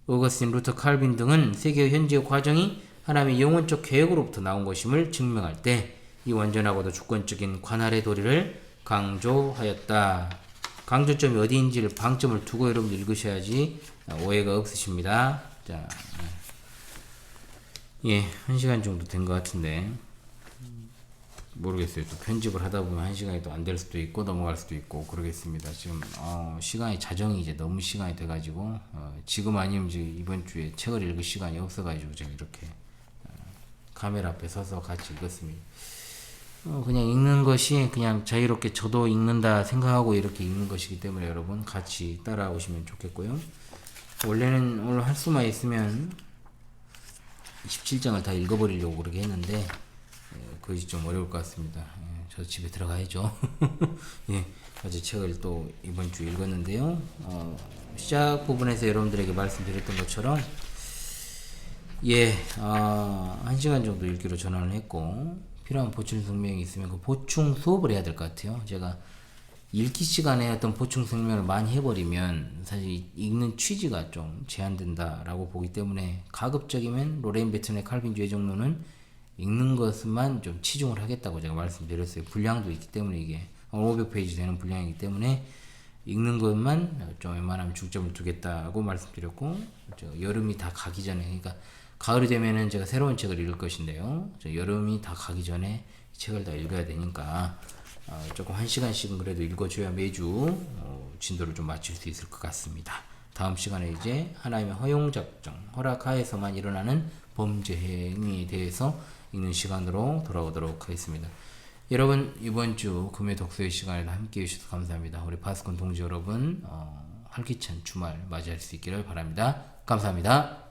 오거스틴, 루터, 칼빈 등은 세계의 현재의 과정이 하나님의 영원적 계획으로부터 나온 것임을 증명할 때 이 완전하고도 주권적인 관할의 도리를 강조하였다. 강조점이 어디인지를 방점을 두고 여러분들 읽으셔야지 오해가 없으십니다. 자, 예, 1시간 정도 된 것 같은데 모르겠어요. 또 편집을 하다 보면 1시간이 또 안 될 수도 있고 넘어갈 수도 있고 그러겠습니다. 지금 시간이 자정이 이제 너무 시간이 돼가지고 지금 아니면 이제 이번 주에 책을 읽을 시간이 없어가지고 제가 이렇게 카메라 앞에 서서 같이 읽었습니다. 그냥 읽는 것이 그냥 자유롭게 저도 읽는다 생각하고 이렇게 읽는 것이기 때문에 여러분 같이 따라오시면 좋겠고요. 원래는 오늘 할 수만 있으면 27장을 다 읽어버리려고 그렇게 했는데 그것이 좀 어려울 것 같습니다. 저도 집에 들어가야죠. 예, 어제 책을 또 이번 주 읽었는데요. 시작 부분에서 여러분들에게 말씀드렸던 것처럼 1시간 정도 읽기로 전환을 했고 필요한 보충 설명이 있으면 그 보충 수업을 해야 될 것 같아요. 제가 읽기 시간에 어떤 보충 설명을 많이 해버리면 사실 읽는 취지가 좀 제한된다라고 보기 때문에 가급적이면 로레인 베튼의 칼빈주의 정론은 읽는 것만 좀 치중을 하겠다고 제가 말씀드렸어요. 분량도 있기 때문에 이게 500페이지 되는 분량이기 때문에 읽는 것만 좀 웬만하면 중점을 두겠다고 말씀드렸고, 여름이 다 가기 전에, 그러니까 가을이 되면은 제가 새로운 책을 읽을 것인데요. 여름이 다 가기 전에 책을 다 읽어야 되니까 조금 1시간씩은 그래도 읽어줘야 매주 진도를 좀 맞출 수 있을 것 같습니다. 다음 시간에 이제 하나님의 허용작정, 허락하에서만 일어나는 범죄 행위에 대해서 읽는 시간으로 돌아오도록 하겠습니다. 여러분 이번 주 금요 독서의 시간에 함께 해주셔서 감사합니다. 우리 파스콘 동지 여러분 활기찬 주말 맞이할 수 있기를 바랍니다. 감사합니다.